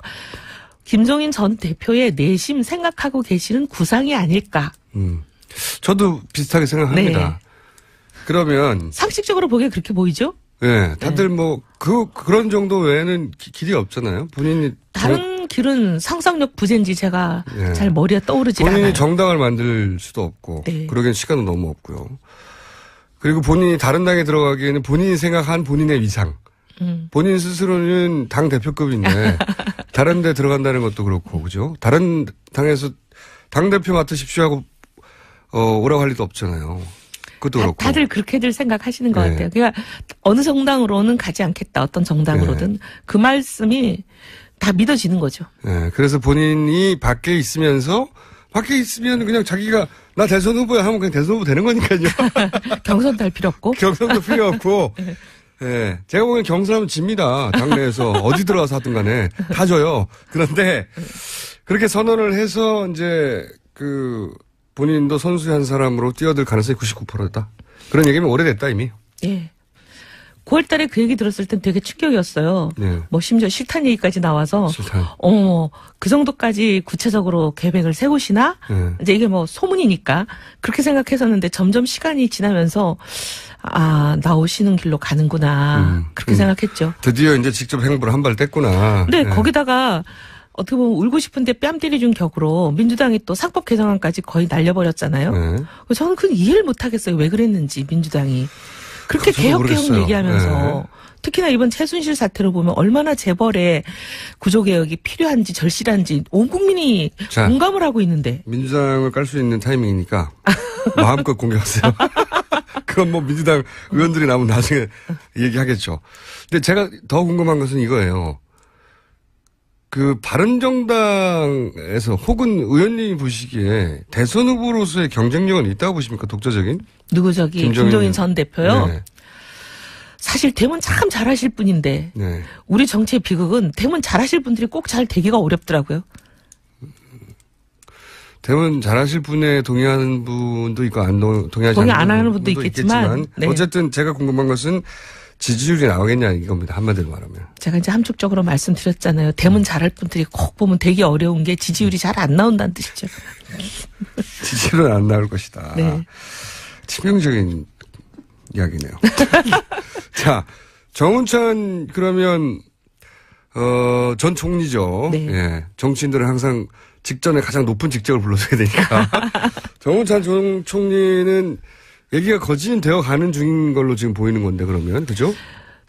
김종인 전 대표의 내심 생각하고 계시는 구상이 아닐까. 저도 비슷하게 생각합니다. 네. 그러면. 상식적으로 보기에 그렇게 보이죠? 네. 다들 뭐, 그런 정도 외에는 길이 없잖아요. 본인이. 다른 길은 상상력 부재인지 제가 잘 머리에 떠오르지 않아요. 본인이 정당을 만들 수도 없고. 네. 그러기엔 시간은 너무 없고요. 그리고 본인이 다른 당에 들어가기에는 본인이 생각한 본인의 위상. 본인 스스로는 당 대표급인데 다른 데 들어간다는 것도 그렇고, 그죠? 다른 당에서 당 대표 맡으십시오 하고, 오라고 할 리도 없잖아요. 그것도 그렇고. 다들 그렇게들 생각하시는 것 같아요. 그러니까 어느 정당으로는 가지 않겠다. 어떤 정당으로든. 그 말씀이 다 믿어지는 거죠. 네. 그래서 본인이 밖에 있으면 그냥 자기가 나 대선 후보야 하면 그냥 대선 후보 되는 거니까요. 경선도 할 필요 없고. 경선도 필요 없고. 네. 제가 보기엔 경선하면 집니다. 당내에서. 어디 들어가서 하든 간에. 다 져요. 그런데 그렇게 선언을 해서 이제 본인도 선수의 한 사람으로 뛰어들 가능성이 99%다. 그런 얘기는 오래됐다 이미. 예. 9월 달에 그 얘기 들었을 땐 되게 충격이었어요. 네. 뭐 심지어 실탄 얘기까지 나와서 실탄. 그 정도까지 구체적으로 계획을 세우시나? 이제 이게 뭐 소문이니까 그렇게 생각했었는데 점점 시간이 지나면서 나오시는 길로 가는구나. 그렇게 생각했죠. 드디어 이제 직접 행보를 한 발 뗐구나. 네, 거기다가 어떻게 보면 울고 싶은데 뺨 때려준 격으로 민주당이 또 상법 개정안까지 거의 날려버렸잖아요. 저는 그건 이해를 못하겠어요. 왜 그랬는지 민주당이. 그렇게 저도 개혁개혁 모르겠어요. 얘기하면서 네. 특히나 이번 최순실 사태를 보면 얼마나 재벌의 구조개혁이 필요한지 절실한지 온 국민이 자. 공감을 하고 있는데. 민주당을 깔 수 있는 타이밍이니까 마음껏 공개하세요. 그건 뭐 민주당 의원들이 나오면 나중에 얘기하겠죠. 근데 제가 더 궁금한 것은 이거예요. 그 바른정당에서 혹은 의원님이 보시기에 대선 후보로서의 경쟁력은 있다고 보십니까? 독자적인? 누구 저기 김종인 전 대표요? 네. 사실 되면 참 잘하실 분인데 네. 우리 정치의 비극은 되면 잘하실 분들이 꼭 잘 되기가 어렵더라고요. 대부분 잘하실 분에 동의하는 분도 있고 동의하지 동의 안 않는 하는 분도 있겠지만, 네. 어쨌든 제가 궁금한 것은 지지율이 나오겠냐 이겁니다. 한마디로 말하면. 제가 이제 함축적으로 말씀드렸잖아요. 되면 잘할 분들이 꼭 보면 되게 어려운 게 지지율이 잘 안 나온다는 뜻이죠. 지지율은 안 나올 것이다. 네. 치명적인 이야기네요. 자, 정운찬 그러면 전 총리죠. 네. 예. 정치인들은 항상 직전에 가장 높은 직책을 불러줘야 되니까. 정운찬 전 총리는 얘기가 거진되어 가는 중인 걸로 지금 보이는 건데 그러면 그죠?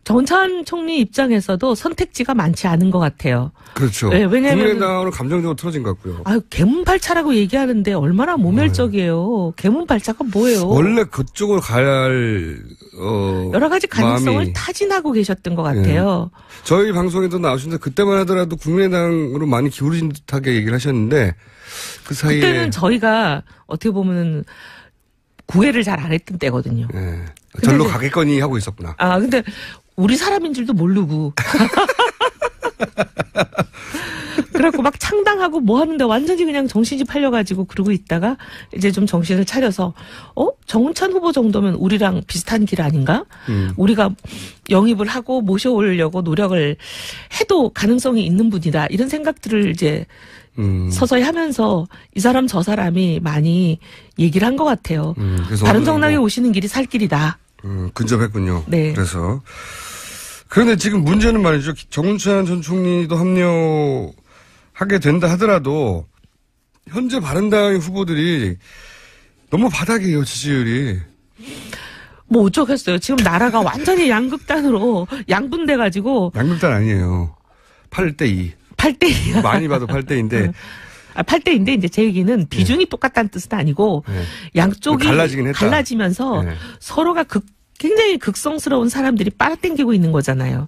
정운찬 총리 입장에서도 선택지가 많지 않은 것 같아요. 그렇죠. 네, 왜냐하면 국민의당으로 감정적으로 틀어진 것 같고요. 아유 개문발차라고 얘기하는데 얼마나 모멸적이에요. 개문발차가 뭐예요? 원래 그쪽으로 가야 할 여러 가지 가능성을 마음이. 타진하고 계셨던 것 같아요. 저희 방송에도 나오셨는데 그때만 하더라도 국민의당으로 많이 기울어진 듯하게 얘기를 하셨는데 그 사이에 그때는 저희가 어떻게 보면 구애를 잘 안 했던 때거든요. 예. 절로 이제- 가겠거니 하고 있었구나. 아 근데 우리 사람인 줄도 모르고 그래갖고 막 창당하고 뭐 하는데 완전히 그냥 정신이 팔려가지고 그러고 있다가 이제 좀 정신을 차려서 정운찬 후보 정도면 우리랑 비슷한 길 아닌가? 우리가 영입을 하고 모셔오려고 노력을 해도 가능성이 있는 분이다. 이런 생각들을 이제 서서히 하면서 이 사람 저 사람이 많이 얘기를 한 것 같아요. 그래서 바른정당에 어느 정도, 오시는 길이 살 길이다. 근접했군요. 네. 그래서 그런데 지금 문제는 말이죠. 정운찬 전 총리도 합류하게 된다 하더라도 현재 바른당 후보들이 너무 바닥이에요, 지지율이. 뭐 어쩌겠어요. 지금 나라가 완전히 양극단으로 양분돼가지고 양극단 아니에요. 8대2. 8대2. 많이 봐도 8대인데 8대인데 이제 제 얘기는 비중이 똑같다는 뜻은 아니고 네. 양쪽이 갈라지긴 했다. 갈라지면서 네. 서로가 굉장히 극성스러운 사람들이 빨아당기고 있는 거잖아요.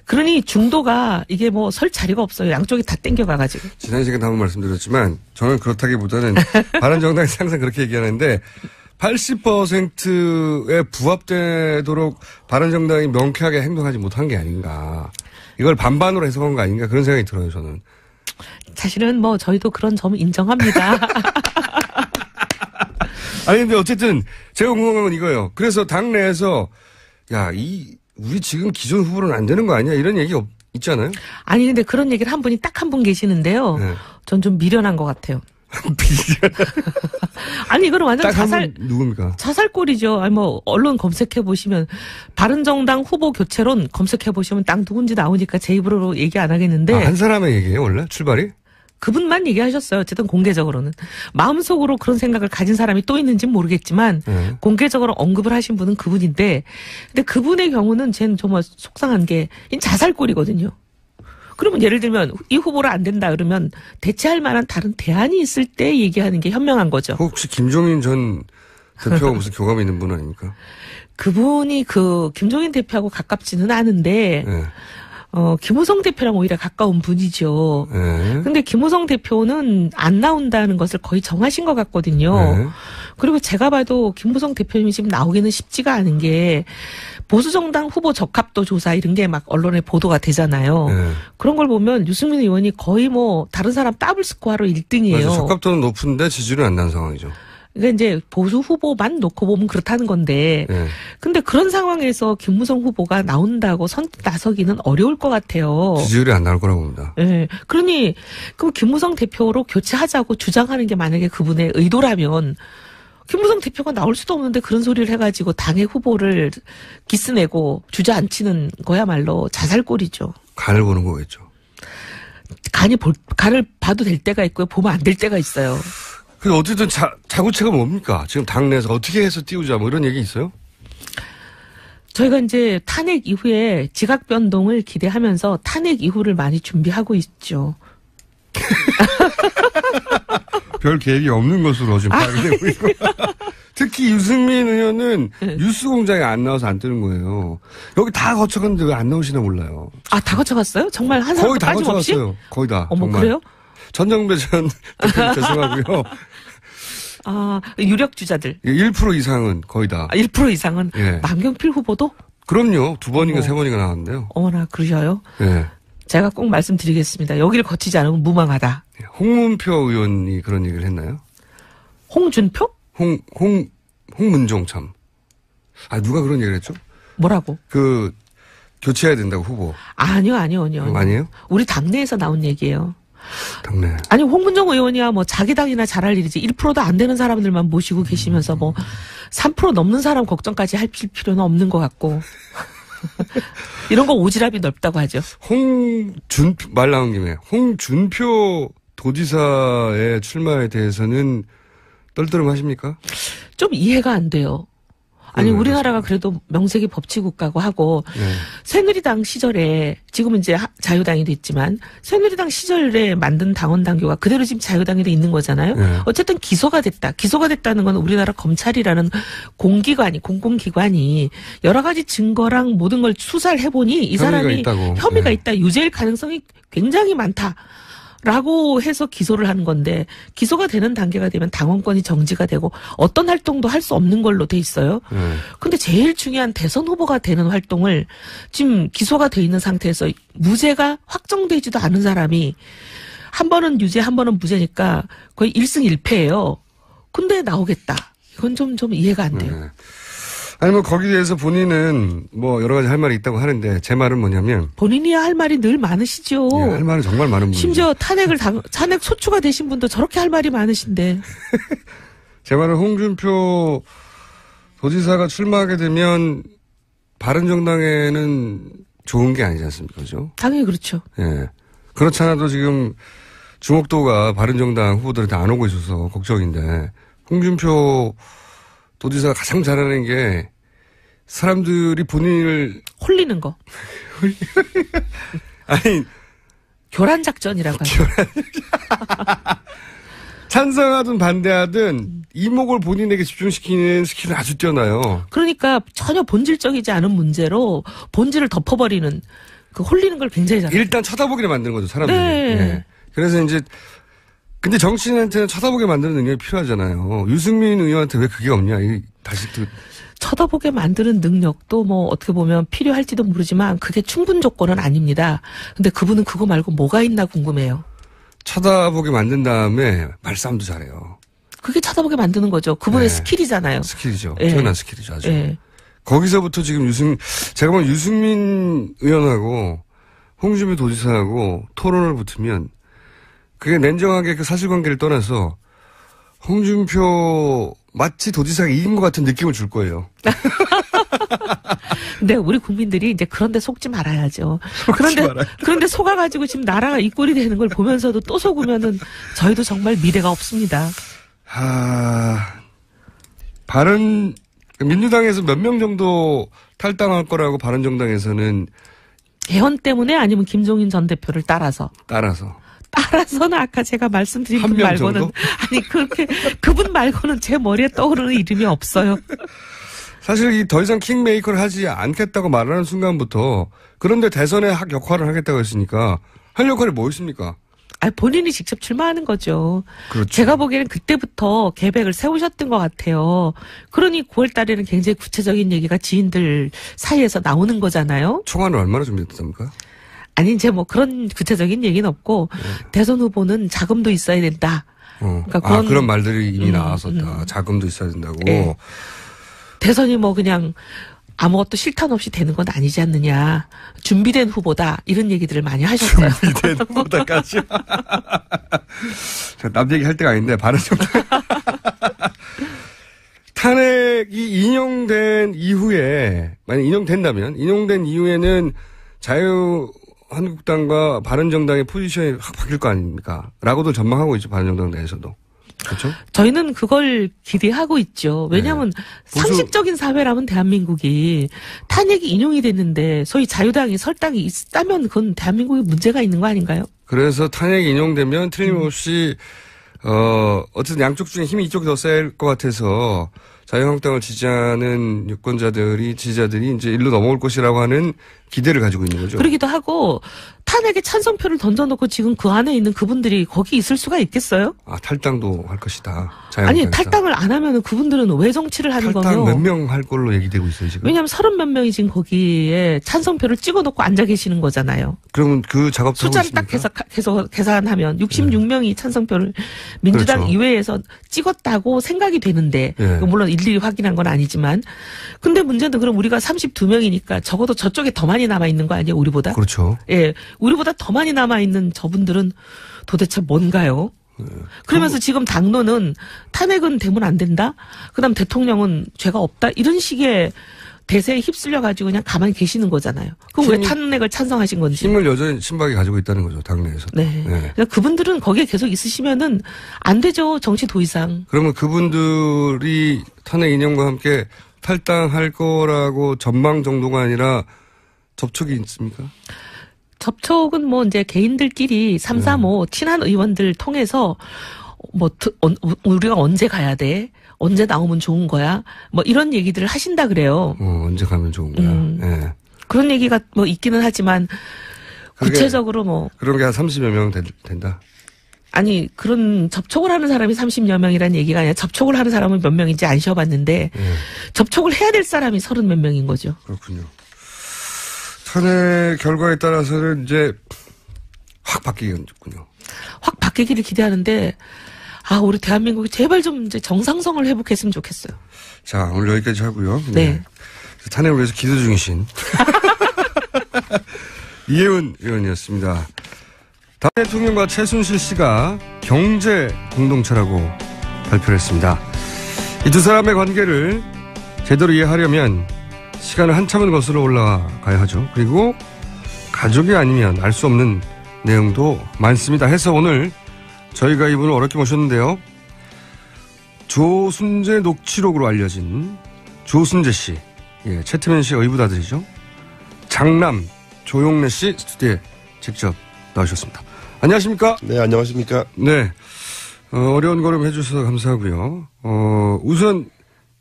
그러니 중도가 이게 뭐 설 자리가 없어요. 양쪽이 다 땡겨가가지고. 지난 시간에 한번 말씀드렸지만 저는 그렇다기보다는 바른정당에서 항상 그렇게 얘기하는데 80%에 부합되도록 바른정당이 명쾌하게 행동하지 못한 게 아닌가. 이걸 반반으로 해석한 거 아닌가 그런 생각이 들어요, 저는. 사실은 뭐 저희도 그런 점을 인정합니다. 아니 근데 어쨌든 제가 궁금한 건 이거예요. 그래서 당내에서 우리 지금 기존 후보로는 안 되는 거 아니야? 이런 얘기 있잖아요. 아니 근데 그런 얘기를 한 분이 딱 한 분 계시는데요. 네. 전 좀 미련한 것 같아요. 아니 이거는 완전 딱 한 분 누굽니까? 자살골이죠. 아니 뭐 언론 검색해 보시면 바른정당 후보 교체론 검색해 보시면 딱 누군지 나오니까 제 입으로 얘기 안 하겠는데 한 사람의 얘기예요, 원래 출발이? 그분만 얘기하셨어요. 어쨌든 공개적으로는 마음속으로 그런 생각을 가진 사람이 또 있는지는 모르겠지만 공개적으로 언급을 하신 분은 그분인데 근데 그분의 경우는 쟤는 정말 속상한 게 자살골이거든요. 그러면 예를 들면 이 후보로 안 된다 그러면 대체할 만한 다른 대안이 있을 때 얘기하는 게 현명한 거죠. 혹시 김종인 전 대표가 무슨 교감이 있는 분 아닙니까? 그분이 김종인 대표하고 가깝지는 않은데 네. 김호성 대표랑 오히려 가까운 분이죠. 네. 근데 김호성 대표는 안 나온다는 것을 거의 정하신 것 같거든요. 네. 그리고 제가 봐도 김호성 대표님이 지금 나오기는 쉽지가 않은 게 보수정당 후보 적합도 조사 이런 게 막 언론에 보도가 되잖아요. 네. 그런 걸 보면 유승민 의원이 거의 뭐 다른 사람 더블 스코어로 1등이에요. 맞아, 적합도는 높은데 지지율은 안 나는 상황이죠. 그러니까 이제 보수 후보만 놓고 보면 그렇다는 건데 네. 근데 그런 상황에서 김무성 후보가 나온다고 선뜻 나서기는 어려울 것 같아요. 지지율이 안 나올 거라고 봅니다. 예. 그러니 그럼 김무성 대표로 교체하자고 주장하는 게 만약에 그분의 의도라면 김무성 대표가 나올 수도 없는데 그런 소리를 해가지고 당의 후보를 기스내고 주저앉히는 거야말로 자살골이죠. 간을 보는 거겠죠. 간을 봐도 될 때가 있고요. 보면 안 될 때가 있어요. 근데 어쨌든 자구체가 뭡니까? 지금 당내에서 어떻게 해서 띄우자 뭐 이런 얘기 있어요? 저희가 이제 탄핵 이후에 지각 변동을 기대하면서 탄핵 이후를 많이 준비하고 있죠. 별 계획이 없는 것으로 지금 파악되고 있고. 특히 유승민 의원은 뉴스공장에 안 나와서 안 뜨는 거예요. 여기 다 거쳐갔는데 왜 안 나오시나 몰라요. 아, 다 거쳐갔어요? 정말 한 사람도 거의 다 빠짐없이? 거쳐갔어요. 거의 다. 어머, 정말. 그래요? 전정배 전 대표님 죄송하고요. 아, 유력 주자들. 1% 이상은 거의 다. 1% 이상은 예. 남경필 후보도? 그럼요. 2번인가 3번인가 나왔는데요. 어머나, 그러셔요? 예. 제가 꼭 말씀드리겠습니다. 여기를 거치지 않으면 무망하다. 홍문표 의원이 그런 얘기를 했나요? 홍준표? 홍문종 참. 아, 누가 그런 얘기를 했죠? 뭐라고? 교체해야 된다고 후보. 아니요. 아니에요? 우리 당내에서 나온 얘기예요. 당내. 아니, 홍문종 의원이야 뭐 자기 당이나 잘할 일이지 1%도 안 되는 사람들만 모시고 계시면서 뭐 3% 넘는 사람 걱정까지 할 필요는 없는 것 같고. 이런 거 오지랖이 넓다고 하죠. 말 나온 김에 홍준표 도지사의 출마에 대해서는 떨떠름하십니까? 좀 이해가 안 돼요. 아니, 우리나라가 그래도 명색이 법치국가고 하고, 네. 새누리당 시절에, 지금은 이제 자유당이 됐지만, 새누리당 시절에 만든 당원 당규가 그대로 지금 자유당에 돼 있는 거잖아요. 네. 어쨌든 기소가 됐다. 기소가 됐다는 건 우리나라 검찰이라는 공공기관이 여러 가지 증거랑 모든 걸 수사를 해보니 이 사람이 있다고. 혐의가 네. 있다. 유죄일 가능성이 굉장히 많다. 라고 해서 기소를 하는 건데 기소가 되는 단계가 되면 당원권이 정지가 되고 어떤 활동도 할 수 없는 걸로 돼 있어요. 근데 제일 중요한 대선 후보가 되는 활동을 지금 기소가 돼 있는 상태에서 무죄가 확정되지도 않은 사람이 한 번은 유죄 한 번은 무죄니까 거의 1승 1패예요. 근데 나오겠다. 이건 좀 이해가 안 돼요. 네. 아니, 뭐, 거기에 대해서 본인은 뭐, 여러 가지 할 말이 있다고 하는데, 제 말은 뭐냐면. 본인이야 할 말이 늘 많으시죠. 예, 할 말은 정말 많은 분이죠. 심지어 탄핵 소추가 되신 분도 저렇게 할 말이 많으신데. 제 말은 홍준표 도지사가 출마하게 되면, 바른정당에는 좋은 게 아니지 않습니까? 그죠? 당연히 그렇죠. 예. 그렇지 않아도 지금 주목도가 바른정당 후보들한테 안 오고 있어서 걱정인데, 홍준표 도지사가 가장 잘하는 게 사람들이 본인을 홀리는 거. 아니 교란 작전이라고 하죠. 찬성하든 반대하든 이목을 본인에게 집중시키는 스킬은 아주 뛰어나요. 그러니까 전혀 본질적이지 않은 문제로 본질을 덮어버리는 그 홀리는 걸 굉장히 잘해요. 일단 쳐다보기를 만드는 거죠, 사람들이. 네. 예. 그래서 이제 근데 정치인한테는 쳐다보게 만드는 능력이 필요하잖아요. 유승민 의원한테 왜 그게 없냐? 다시 또 쳐다보게 만드는 능력도 뭐 어떻게 보면 필요할지도 모르지만 그게 충분 조건은 아닙니다. 근데 그분은 그거 말고 뭐가 있나 궁금해요. 쳐다보게 만든 다음에 말싸움도 잘해요. 그게 쳐다보게 만드는 거죠. 그분의 네. 스킬이잖아요. 스킬이죠. 예. 뛰어난 스킬이죠, 아주. 예. 거기서부터 지금 제가 보면 유승민 의원하고 홍준표 도지사하고 토론을 붙으면 그게 냉정하게 그 사실관계를 떠나서 홍준표 마치 도지사가 이긴 것 같은 느낌을 줄 거예요. 근데 우리 국민들이 이제 그런데 속지 말아야죠. 그런데 속아가지고 지금 나라가 이 꼴이 되는 걸 보면서도 또 속으면은 저희도 정말 미래가 없습니다. 민주당에서 몇 명 정도 탈당할 거라고 바른정당에서는 개헌 때문에 아니면 김종인 전 대표를 따라서는 아까 제가 말씀드린 한 분 명 말고는 정도? 아니 그렇게 그분 말고는 제 머리에 떠오르는 이름이 없어요. 사실 더 이상 킹메이커를 하지 않겠다고 말하는 순간부터 그런데 대선에 역할을 하겠다고 했으니까 할 역할이 뭐 있습니까? 본인이 직접 출마하는 거죠. 그렇죠. 제가 보기에는 그때부터 계획을 세우셨던 것 같아요. 그러니 9월 달에는 굉장히 구체적인 얘기가 지인들 사이에서 나오는 거잖아요. 총안을 얼마나 준비했습니까? 아니 이제 뭐 그런 구체적인 얘기는 없고 대선 후보는 자금도 있어야 된다. 그러니까 그런 말들이 이미 나왔었다. 자금도 있어야 된다고. 네. 대선이 뭐 그냥 아무것도 실탄 없이 되는 건 아니지 않느냐. 준비된 후보다. 이런 얘기들을 많이 하셨어요. 준비된 후보다까지. 남 얘기할 때가 아닌데 바른정당. 탄핵이 인용된 이후에 만약 인용된 이후에는 자유한국당과 바른정당의 포지션이 확 바뀔 거 아닙니까? 라고도 전망하고 있죠. 바른정당 내에서도. 그렇죠? 저희는 그걸 기대하고 있죠. 왜냐하면 상식적인 사회라면 대한민국이 탄핵이 인용이 됐는데 소위 자유당이 설당이 있다면 그건 대한민국에 문제가 있는 거 아닌가요? 그래서 탄핵이 인용되면 틀림없이 어쨌든 양쪽 중에 힘이 이쪽이 더 셀 것 같아서 자유한국당을 지지하는 지지자들이 이제 일로 넘어올 것이라고 하는 기대를 가지고 있는 거죠. 그러기도 하고 탄핵에 찬성표를 던져놓고 지금 그 안에 있는 그분들이 거기 있을 수가 있겠어요? 아, 탈당도 할 것이다. 아니 탈당을 안 하면 그분들은 왜 정치를 하는 거며? 탈당 몇 명 할 걸로 얘기되고 있어요 지금. 왜냐하면 30몇 명이 지금 거기에 찬성표를 찍어놓고 앉아 계시는 거잖아요. 그러면 그 작업도 숫자를 딱 계산하면 66명이 찬성표를 민주당 그렇죠. 이외에서 찍었다고 생각이 되는데 물론 일일이 확인한 건 아니지만 근데 문제는 그럼 우리가 32명이니까 적어도 저쪽에 더 많이 남아 있는 거 아니에요 우리보다? 그렇죠. 예, 우리보다 더 많이 남아 있는 저분들은 도대체 뭔가요? 그러면서 지금 당론은 탄핵은 되면 안 된다. 그다음 대통령은 죄가 없다. 이런 식의 대세에 휩쓸려 가지고 그냥 가만히 계시는 거잖아요. 그럼 왜 탄핵을 찬성하신 건지. 힘을 여전히 친박이 가지고 있다는 거죠 당내에서. 네. 그러니까 그분들은 거기에 계속 있으시면은 안 되죠 정치 도의상. 그러면 그분들이 탄핵 인용과 함께 탈당할 거라고 전망 정도가 아니라 접촉이 있습니까? 접촉은 뭐 이제 개인들끼리 3, 4, 5 친한 의원들 통해서 뭐 우리가 언제 가야 돼? 언제 나오면 좋은 거야? 뭐 이런 얘기들을 하신다 그래요. 언제 가면 좋은 거야? 예. 그런 얘기가 뭐 있기는 하지만 구체적으로 뭐 그런 게 한 30여 명 된다. 아니 그런 접촉을 하는 사람이 30여 명이라는 얘기가 아니라 접촉을 하는 사람은 몇 명인지 안 쉬어봤는데 접촉을 해야 될 사람이 30 몇 명인 거죠. 그렇군요. 탄핵 결과에 따라서는 이제 확 바뀌겠군요. 확 바뀌기를 기대하는데 우리 대한민국이 제발 좀 이제 정상성을 회복했으면 좋겠어요. 자, 오늘 여기까지 하고요. 네. 탄핵을 위해서 기도 중이신 이혜훈 의원이었습니다. 당 대통령과 최순실 씨가 경제 공동체라고 발표를 했습니다. 이 두 사람의 관계를 제대로 이해하려면 시간을 한참은 거슬러 올라가야 하죠. 그리고 가족이 아니면 알 수 없는 내용도 많습니다. 해서 오늘 저희가 이분을 어렵게 모셨는데요. 조순재 녹취록으로 알려진 조순재 씨, 최태민 씨의 의붓아들이죠. 장남 조용래 씨 스튜디오에 직접 나오셨습니다. 안녕하십니까? 네, 안녕하십니까? 네, 어려운 걸음 해주셔서 감사하고요. 우선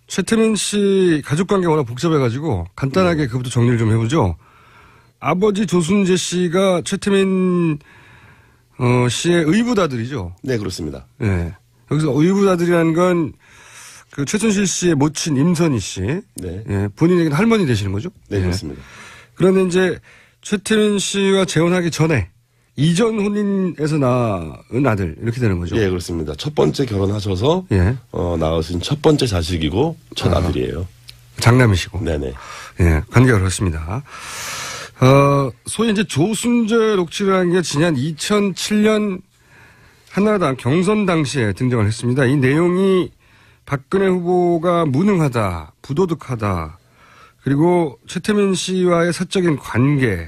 최태민 씨 가족관계가 워낙 복잡해가지고 간단하게 그것부터 정리를 좀 해보죠. 아버지 조순재 씨가 최태민 씨의 의붓아들이죠. 네, 그렇습니다. 네. 여기서 의붓아들이라는 건 그 최순실 씨의 모친 임선희 씨. 네. 예, 본인에게는 할머니 되시는 거죠? 네, 그렇습니다. 그런데 이제 최태민 씨와 재혼하기 전에 이전 혼인에서 낳은 아들 이렇게 되는 거죠? 예, 그렇습니다. 첫 번째 결혼하셔서 낳으신 첫 번째 자식이고 첫 아들이에요. 장남이시고. 네네. 예, 관계가 그렇습니다. 소위 이제 조순재 녹취록이라는 게 지난 2007년 한나라당 경선 당시에 등장을 했습니다. 이 내용이 박근혜 후보가 무능하다, 부도덕하다, 그리고 최태민 씨와의 사적인 관계,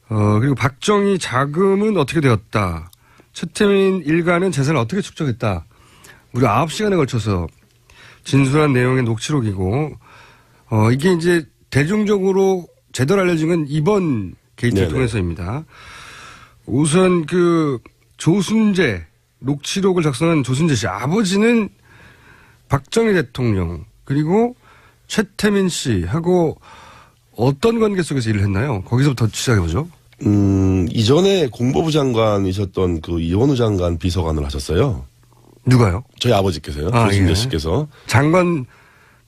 그리고 박정희 자금은 어떻게 되었다, 최태민 일가는 재산을 어떻게 축적했다, 무려 9시간에 걸쳐서 진술한 내용의 녹취록이고, 이게 이제 대중적으로 제대로 알려진 건 이번 게이트를 통해서입니다. 우선 그 조순재 녹취록을 작성한 조순재 씨 아버지는 박정희 대통령 그리고 최태민 씨하고 어떤 관계 속에서 일을 했나요? 거기서부터 시작해보죠. 이전에 공보부 장관이셨던 그 이원우 장관 비서관을 하셨어요. 누가요? 저희 아버지께서요. 조순재 씨께서. 장관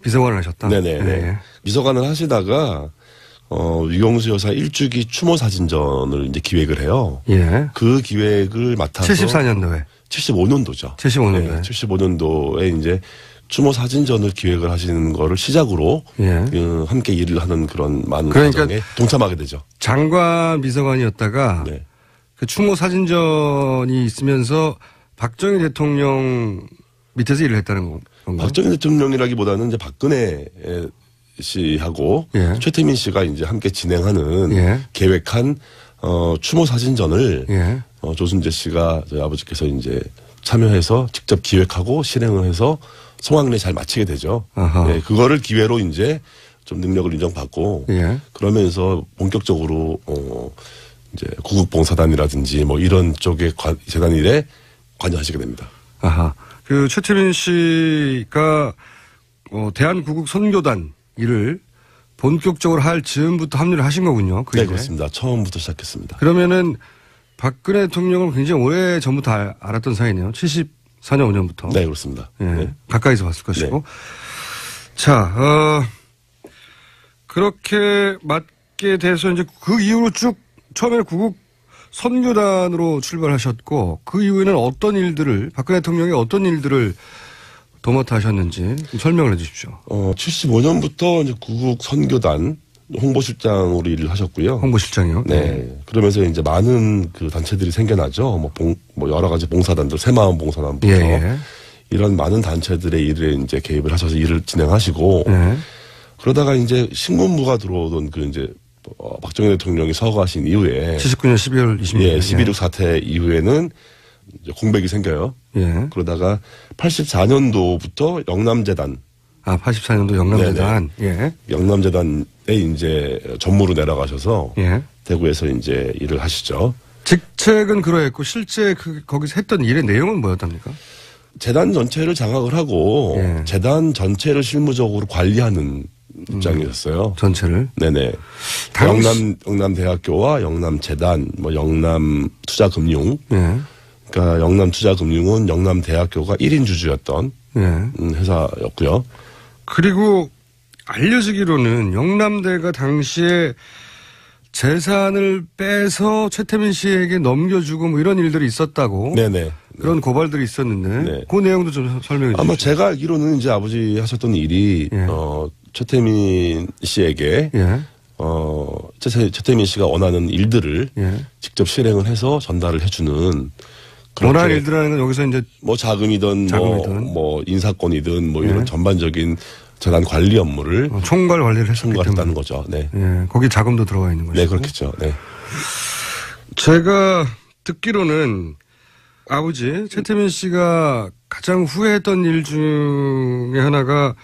비서관을 하셨다? 네네. 네. 비서관을 하시다가 유경수 여사 1주기 추모 사진전을 이제 기획을 해요. 예. 그 기획을 맡아서 74년도에. 75년도죠. 75년도에. 네, 75년도에 이제 추모 사진전을 기획을 하시는 거를 시작으로 함께 일을 하는 그런 많은 과정에 동참하게 되죠. 장관 비서관이었다가 그 추모 사진전이 있으면서 박정희 대통령 밑에서 일을 했다는 건가요? 박정희 대통령이라기보다는 이제 박근혜 씨하고 최태민 씨가 이제 함께 진행하는 계획한 추모 사진전을 조순재 씨가 저희 아버지께서 이제 참여해서 직접 기획하고 실행을 해서 성황리에 잘 마치게 되죠. 네, 그거를 기회로 이제 좀 능력을 인정받고 예. 그러면서 본격적으로 이제 구국봉사단이라든지 뭐 이런 쪽의 재단 일에 관여하시게 됩니다. 아하. 그 최태민 씨가 대한구국 선교단 일을 본격적으로 할 즈음부터 합류를 하신 거군요. 네, 그렇습니다. 처음부터 시작했습니다. 그러면은 박근혜 대통령을 굉장히 오래 전부터 알았던 사이네요. 74년 5년부터. 네, 그렇습니다. 예. 네. 가까이서 봤을 것이고. 네. 자, 그렇게 맡게 돼서 이제 그 이후로 쭉 처음에는 구국 선교단으로 출발하셨고 그 이후에는 어떤 일들을 박근혜 대통령이 어떤 일들을 도맡아 하셨는지 좀 설명을 해 주십시오. 75년부터 이제 구국 선교단 홍보실장으로 일을 하셨고요. 홍보실장이요? 네. 그러면서 이제 많은 그 단체들이 생겨나죠. 뭐 여러 가지 봉사단들, 새마음 봉사단부터 예. 이런 많은 단체들의 일에 이제 개입을 하셔서 일을 진행하시고 예. 그러다가 이제 신군부가 들어오던 그 이제 박정희 대통령이 서거하신 이후에 79년 12월 26일. 예, 12.6 사태 이후에는 이제 공백이 생겨요. 예. 그러다가 84년도부터 영남재단 84년도 영남재단. 예. 영남재단에 이제 전무로 내려가셔서 예. 대구에서 이제 일을 하시죠. 직책은 그러했고 실제 거기서 했던 일의 내용은 뭐였답니까? 재단 전체를 장악을 하고 예. 재단 전체를 실무적으로 관리하는 입장이었어요. 전체를. 네네. 영남대학교와 영남재단, 뭐 영남투자금융. 예. 그러니까 영남투자금융은 영남대학교가 1인 주주였던 예. 회사였고요. 그리고 알려지기로는 영남대가 당시에 재산을 빼서 최태민 씨에게 넘겨주고 뭐 이런 일들이 있었다고. 네네. 그런 고발들이 있었는데. 네. 그 내용도 좀 설명해 주시죠. 아마 제가 알기로는 이제 아버지 하셨던 일이, 예. 최태민 씨에게, 예. 최태민 씨가 원하는 일들을 예. 직접 실행을 해서 전달을 해주는. 원하는 일들이라는 건 여기서 이제 뭐 자금이든, 뭐 인사권이든 뭐 이런 예. 전반적인 재단 관리 업무를 총괄 관리를 했었기 때문에. 총괄했다는 거죠. 네. 예. 거기 자금도 들어가 있는 거죠. 네, 그렇겠죠. 네. 제가 듣기로는 아버지 최태민 씨가 가장 후회했던 일 중에 하나가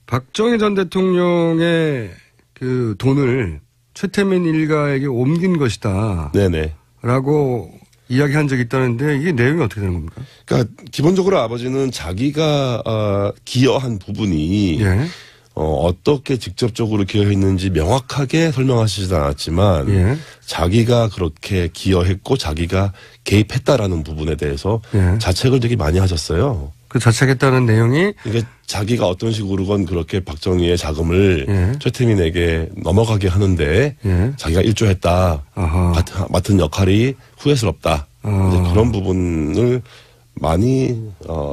박정희 전 대통령의 그 돈을 최태민 일가에게 옮긴 것이다. 네네. 라고 이야기한 적이 있다는데 이게 내용이 어떻게 되는 겁니까? 그러니까 기본적으로 아버지는 자기가 기여한 부분이 예. 어떻게 직접적으로 기여했는지 명확하게 설명하시지 않았지만 예. 자기가 그렇게 기여했고 자기가 개입했다라는 부분에 대해서 예. 자책을 되게 많이 하셨어요. 그 자책했다는 내용이 이게 자기가 어떤 식으로건 그렇게 박정희의 자금을 예. 최태민에게 넘어가게 하는데 예. 자기가 일조했다. 아하. 맡은 역할이 후회스럽다. 이제 그런 부분을 많이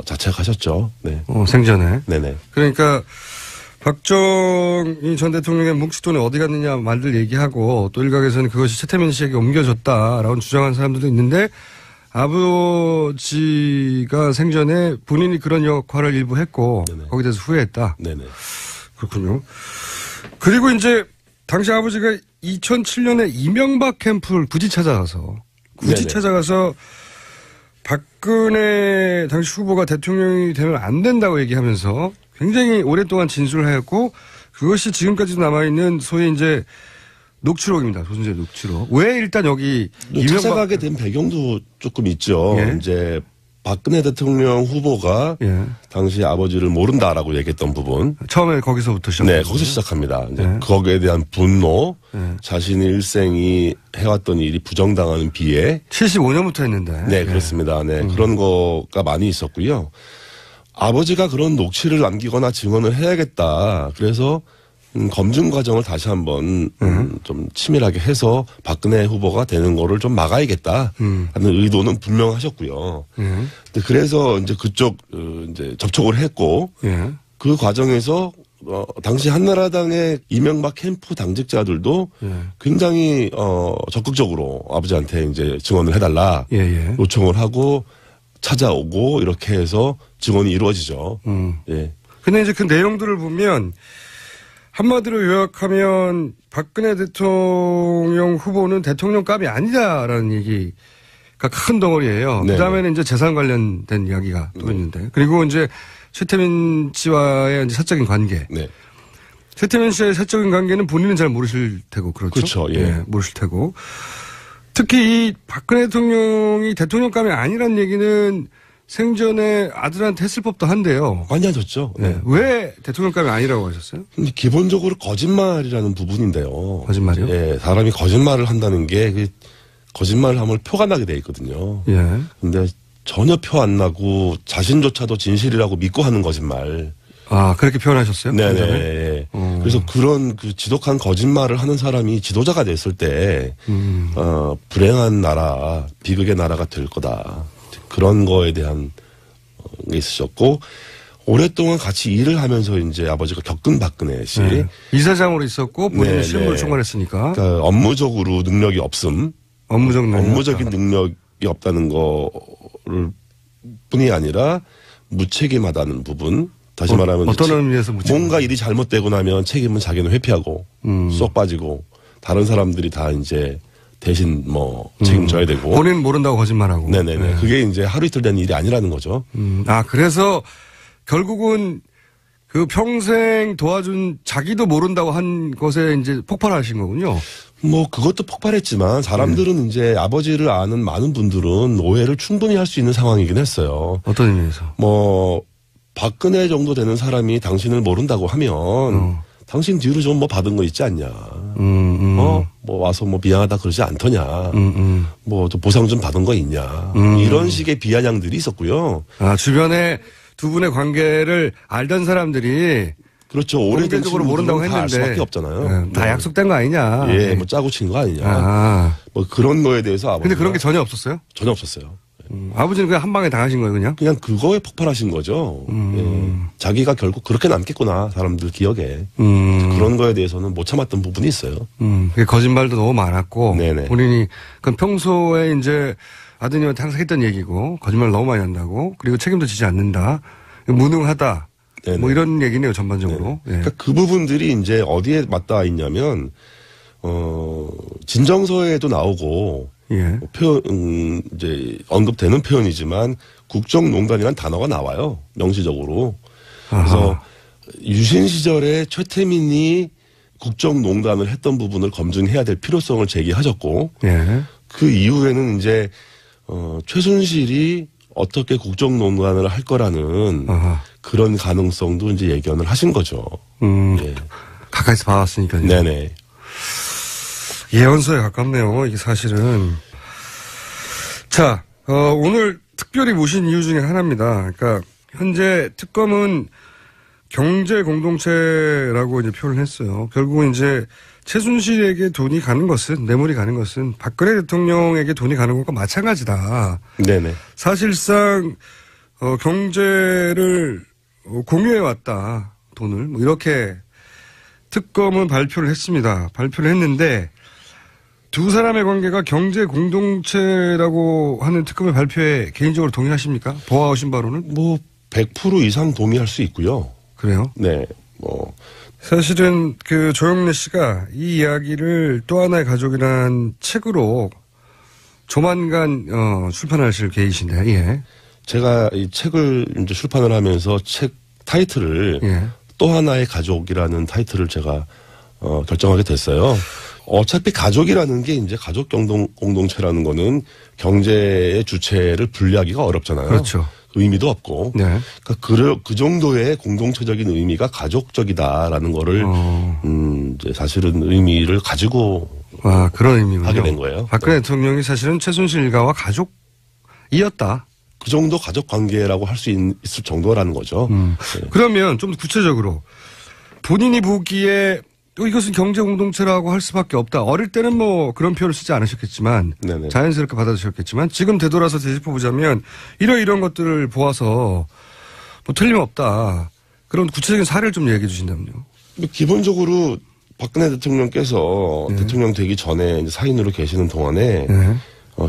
자책하셨죠. 네. 생전에. 네네. 그러니까 박정희 전 대통령의 뭉치돈이 어디 갔느냐 말들 얘기하고 또 일각에서는 그것이 최태민 씨에게 옮겨졌다라고 주장하는 사람들도 있는데 아버지가 생전에 본인이 그런 역할을 일부 했고 네네. 거기에 대해서 후회했다. 네네. 그렇군요. 그리고 이제 당시 아버지가 2007년에 이명박 캠프를 굳이 찾아가서 네네. 박근혜 당시 후보가 대통령이 되면 안 된다고 얘기하면서 굉장히 오랫동안 진술을 하였고 그것이 지금까지도 남아있는 소위 이제 녹취록입니다. 조선제 녹취록. 왜 일단 여기 찾아가게 된 배경도 조금 있죠. 예. 이제 박근혜 대통령 후보가 예. 당시 아버지를 모른다라고 얘기했던 부분. 처음에 거기서부터 시작. 네, 거기서 시작합니다. 이제 네. 거기에 대한 분노, 네. 자신의 일생이 해왔던 일이 부정당하는 비애. 75년부터 했는데. 네, 그렇습니다. 네, 그런 거가 많이 있었고요. 아버지가 그런 녹취를 남기거나 증언을 해야겠다. 그래서 검증 과정을 다시 한번 좀 치밀하게 해서 박근혜 후보가 되는 거를 좀 막아야겠다 하는 의도는 분명하셨고요. 근데 그래서 이제 그쪽 이제 접촉을 했고 예. 그 과정에서 당시 한나라당의 이명박 캠프 당직자들도 예. 굉장히 적극적으로 아버지한테 이제 증언을 해달라 예. 요청을 하고 찾아오고 이렇게 해서 증언이 이루어지죠. 예. 근데 이제 그 내용들을 보면 한마디로 요약하면 박근혜 대통령 후보는 대통령감이 아니다라는 얘기가 큰 덩어리예요. 네. 그다음에는 이제 재산 관련된 이야기가 또 있는데 그리고 이제 최태민 씨와의 이제 사적인 관계. 네. 최태민 씨의 사적인 관계는 본인은 잘 모르실 테고 그렇죠. 그렇죠. 예. 모르실 테고 특히 이 박근혜 대통령이 대통령감이 아니란 얘기는 생전에 아들한테 했을 법도 한데요. 많이 하셨죠. 네. 왜 대통령감이 아니라고 하셨어요? 근데 기본적으로 거짓말이라는 부분인데요. 거짓말이요? 예, 사람이 거짓말을 한다는 게 거짓말을 하면 표가 나게 돼 있거든요. 예. 근데 전혀 표 안 나고 자신조차도 진실이라고 믿고 하는 거짓말. 아, 그렇게 표현하셨어요? 네네. 그래서 그런 그 지독한 거짓말을 하는 사람이 지도자가 됐을 때, 불행한 나라, 비극의 나라가 될 거다. 그런 거에 대한 게 있으셨고, 오랫동안 같이 일을 하면서 이제 아버지가 겪은 박근혜 씨. 네. 이사장으로 있었고, 본인은 네네. 실무를 총괄했으니까. 그러니까 업무적으로 능력이 없음. 업무적인 능력이 없다는 거를 뿐이 아니라 무책임하다는 부분. 다시 말하면 어떤 의미에서 뭔가 일이 잘못되고 나면 책임은 자기는 회피하고 쏙 빠지고 다른 사람들이 다 이제 대신 뭐 책임져야 되고 본인은 모른다고 거짓말하고. 네네네. 네. 그게 이제 하루 이틀 된 일이 아니라는 거죠. 아, 그래서 결국은 그 평생 도와준 자기도 모른다고 한 것에 이제 폭발하신 거군요. 뭐 그것도 폭발했지만 사람들은 이제 아버지를 아는 많은 분들은 오해를 충분히 할 수 있는 상황이긴 했어요. 어떤 의미에서? 뭐 박근혜 정도 되는 사람이 당신을 모른다고 하면 당신 뒤로 좀 뭐 받은 거 있지 않냐. 뭐 와서 뭐 미안하다 그러지 않더냐. 뭐 또 보상 좀 받은 거 있냐. 이런 식의 비아냥들이 있었고요. 아, 주변에 두 분의 관계를 알던 사람들이 그렇죠. 오래된 공개적으로 모른다고 친구들은 다 알 했는데 수밖에 없잖아요. 네, 다 약속된 거 아니냐. 예, 네. 뭐 짜고 친 거 아니냐. 아. 뭐 그런 거에 대해서 아버지가 근데 그런 게 전혀 없었어요? 전혀 없었어요. 아버지는 그냥 한 방에 당하신 거예요, 그냥? 그냥 그거에 폭발하신 거죠. 예. 자기가 결국 그렇게 남겠구나 사람들 기억에. 그런 거에 대해서는 못 참았던 부분이 있어요. 그게 거짓말도 너무 많았고 네네. 본인이 그건 평소에 이제 아드님한테 항상 했던 얘기고 거짓말 너무 많이 한다고 그리고 책임도 지지 않는다, 무능하다. 네네. 뭐 이런 얘기네요, 전반적으로. 예. 그러니까 그 부분들이 이제 어디에 맞닿아 있냐면 진정서에도 나오고 예. 표현 이제 언급되는 표현이지만 국정농단이라는 단어가 나와요, 명시적으로. 그래서 아하. 유신 시절에 최태민이 국정농단을 했던 부분을 검증해야 될 필요성을 제기하셨고 예. 그 이후에는 이제 최순실이 어떻게 국정농단을 할 거라는 아하. 그런 가능성도 이제 예견을 하신 거죠. 예. 가까이서 봐왔으니까요. 네네. 예언서에 가깝네요, 이게 사실은. 자, 오늘 특별히 모신 이유 중에 하나입니다. 그러니까, 현재 특검은 경제 공동체라고 이제 표현을 했어요. 결국은 이제 최순실에게 돈이 가는 것은, 뇌물이 가는 것은 박근혜 대통령에게 돈이 가는 것과 마찬가지다. 네네. 사실상, 경제를 공유해왔다, 돈을. 뭐 이렇게 특검은 발표를 했습니다. 발표를 했는데, 두 사람의 관계가 경제 공동체라고 하는 특검의 발표에 개인적으로 동의하십니까? 보아오신 바로는? 뭐 100% 이상 동의할 수 있고요. 그래요? 네. 뭐 사실은 그 조영래 씨가 이 이야기를 또 하나의 가족이란 책으로 조만간 출판하실 계획이신데, 예. 제가 이 책을 이제 출판을 하면서 책 타이틀을 예. 또 하나의 가족이라는 타이틀을 제가 결정하게 됐어요. 어차피 가족이라는 게 이제 가족 공동체라는 거는 경제의 주체를 분리하기가 어렵잖아요. 그렇죠. 의미도 없고. 네. 그러니까 그 정도의 공동체적인 의미가 가족적이다라는 거를 이제 사실은 의미를 가지고 아, 그런 의미군요. 하게 된 거예요. 박근혜 대통령이 사실은 최순실 일가와 가족이었다. 그 정도 가족 관계라고 할 수 있을 정도라는 거죠. 네. 그러면 좀 구체적으로 본인이 보기에 이것은 경제 공동체라고 할 수밖에 없다. 어릴 때는 뭐 그런 표현을 쓰지 않으셨겠지만 네네. 자연스럽게 받아들이셨겠지만 지금 되돌아서 되짚어보자면 이런 것들을 보아서 뭐 틀림없다. 그런 구체적인 사례를 좀 얘기해 주신다면요. 기본적으로 박근혜 대통령께서 대통령 되기 전에 이제 사인으로 계시는 동안에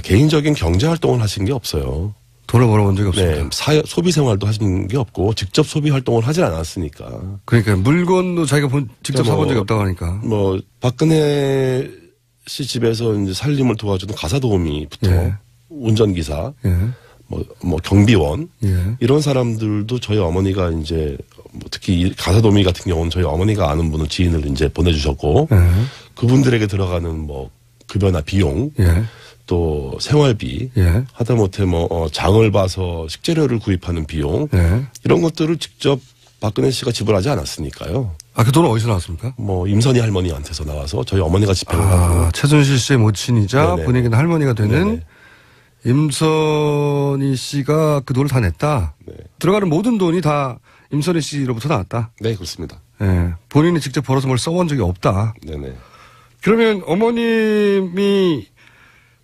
개인적인 경제 활동을 하신 게 없어요. 돈을 벌어본 적이 없습니다. 네, 소비 생활도 하신 게 없고 직접 소비 활동을 하진 않았으니까. 그러니까 물건도 자기가 직접 사본 적이 없다고 하니까. 뭐 박근혜 씨 집에서 이제 살림을 도와주는 가사 도우미부터 예. 운전기사, 예. 뭐 경비원 예. 이런 사람들도 저희 어머니가 이제 뭐 특히 이 가사도우미 같은 경우는 저희 어머니가 아는 분을 지인을 이제 보내주셨고 예. 그분들에게 들어가는 뭐 급여나 비용 예. 또 생활비 예. 하다못해 뭐 장을 봐서 식재료를 구입하는 비용 예. 이런 것들을 직접 박근혜 씨가 지불하지 않았으니까요. 아, 그 돈은 어디서 나왔습니까? 뭐 임선희 할머니한테서 나와서 저희 어머니가 집행을 하고 최순실 씨의 모친이자 네네. 본인에게는 할머니가 되는 네네. 임선희 씨가 그 돈을 다 냈다. 네. 들어가는 모든 돈이 다 임선희 씨로부터 나왔다. 네, 그렇습니다. 예. 본인이 직접 벌어서 뭘 써본 적이 없다. 네네. 그러면 어머님이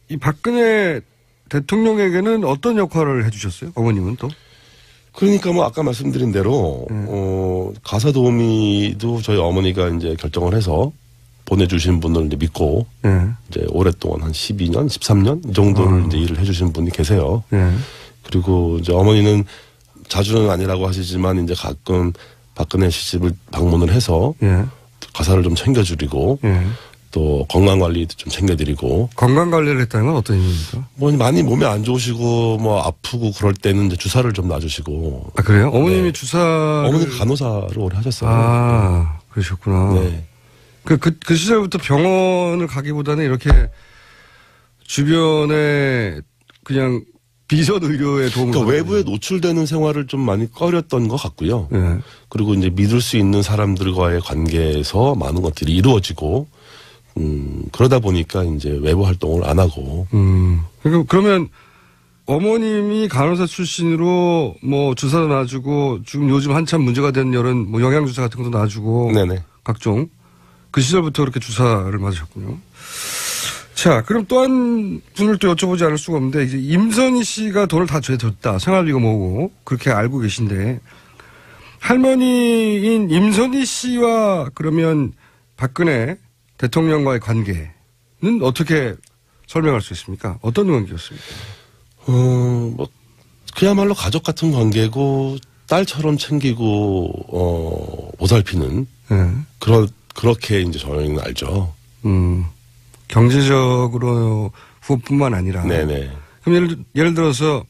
이 박근혜 대통령에게는 어떤 역할을 해주셨어요? 어머님은 또? 그러니까 뭐 아까 말씀드린 대로 가사 도우미도 저희 어머니가 이제 결정을 해서 보내주신 분을 이제 믿고 예. 이제 오랫동안 한 12년, 13년 이 정도를 이제 일을 해주신 분이 계세요. 예. 그리고 이제 어머니는 자주는 아니라고 하시지만 이제 가끔 박근혜 씨 집을 방문을 해서 예. 가사를 좀 챙겨드리고 예. 또 건강 관리도 좀 챙겨드리고 건강 관리를 했다는 건 어떤 의미입니까? 뭐 많이 몸에 안 좋으시고 뭐 아프고 그럴 때는 이제 주사를 좀 놔주시고. 아, 그래요? 어머님이 네. 주사. 어머니가 간호사를 오래 하셨어요. 아, 그러셨구나. 네. 그 시절부터 병원을 가기보다는 이렇게 주변에 그냥 비선 의료에 도움을 그러니까 받는 외부에 노출되는 생활을 좀 많이 꺼렸던 것 같고요. 네. 그리고 이제 믿을 수 있는 사람들과의 관계에서 많은 것들이 이루어지고, 그러다 보니까 이제 외부 활동을 안 하고. 그러면 어머님이 간호사 출신으로 뭐 주사도 놔주고 지금 요즘 한참 문제가 되는 이런 뭐 영양주사 같은 것도 놔주고. 네네. 각종. 그 시절부터 그렇게 주사를 맞으셨군요. 자, 그럼 또 한 분을 또 여쭤보지 않을 수가 없는데, 이제 임선희 씨가 돈을 다 줬다. 생활비가 뭐고, 그렇게 알고 계신데, 할머니인 임선희 씨와 그러면 박근혜 대통령과의 관계는 어떻게 설명할 수 있습니까? 어떤 관계였습니까? 뭐, 그야말로 가족 같은 관계고, 딸처럼 챙기고, 보살피는, 네. 그렇게 이제 저희는 알죠. 경제적으로 후원뿐만 아니라. 네네. 그럼 예를 들어서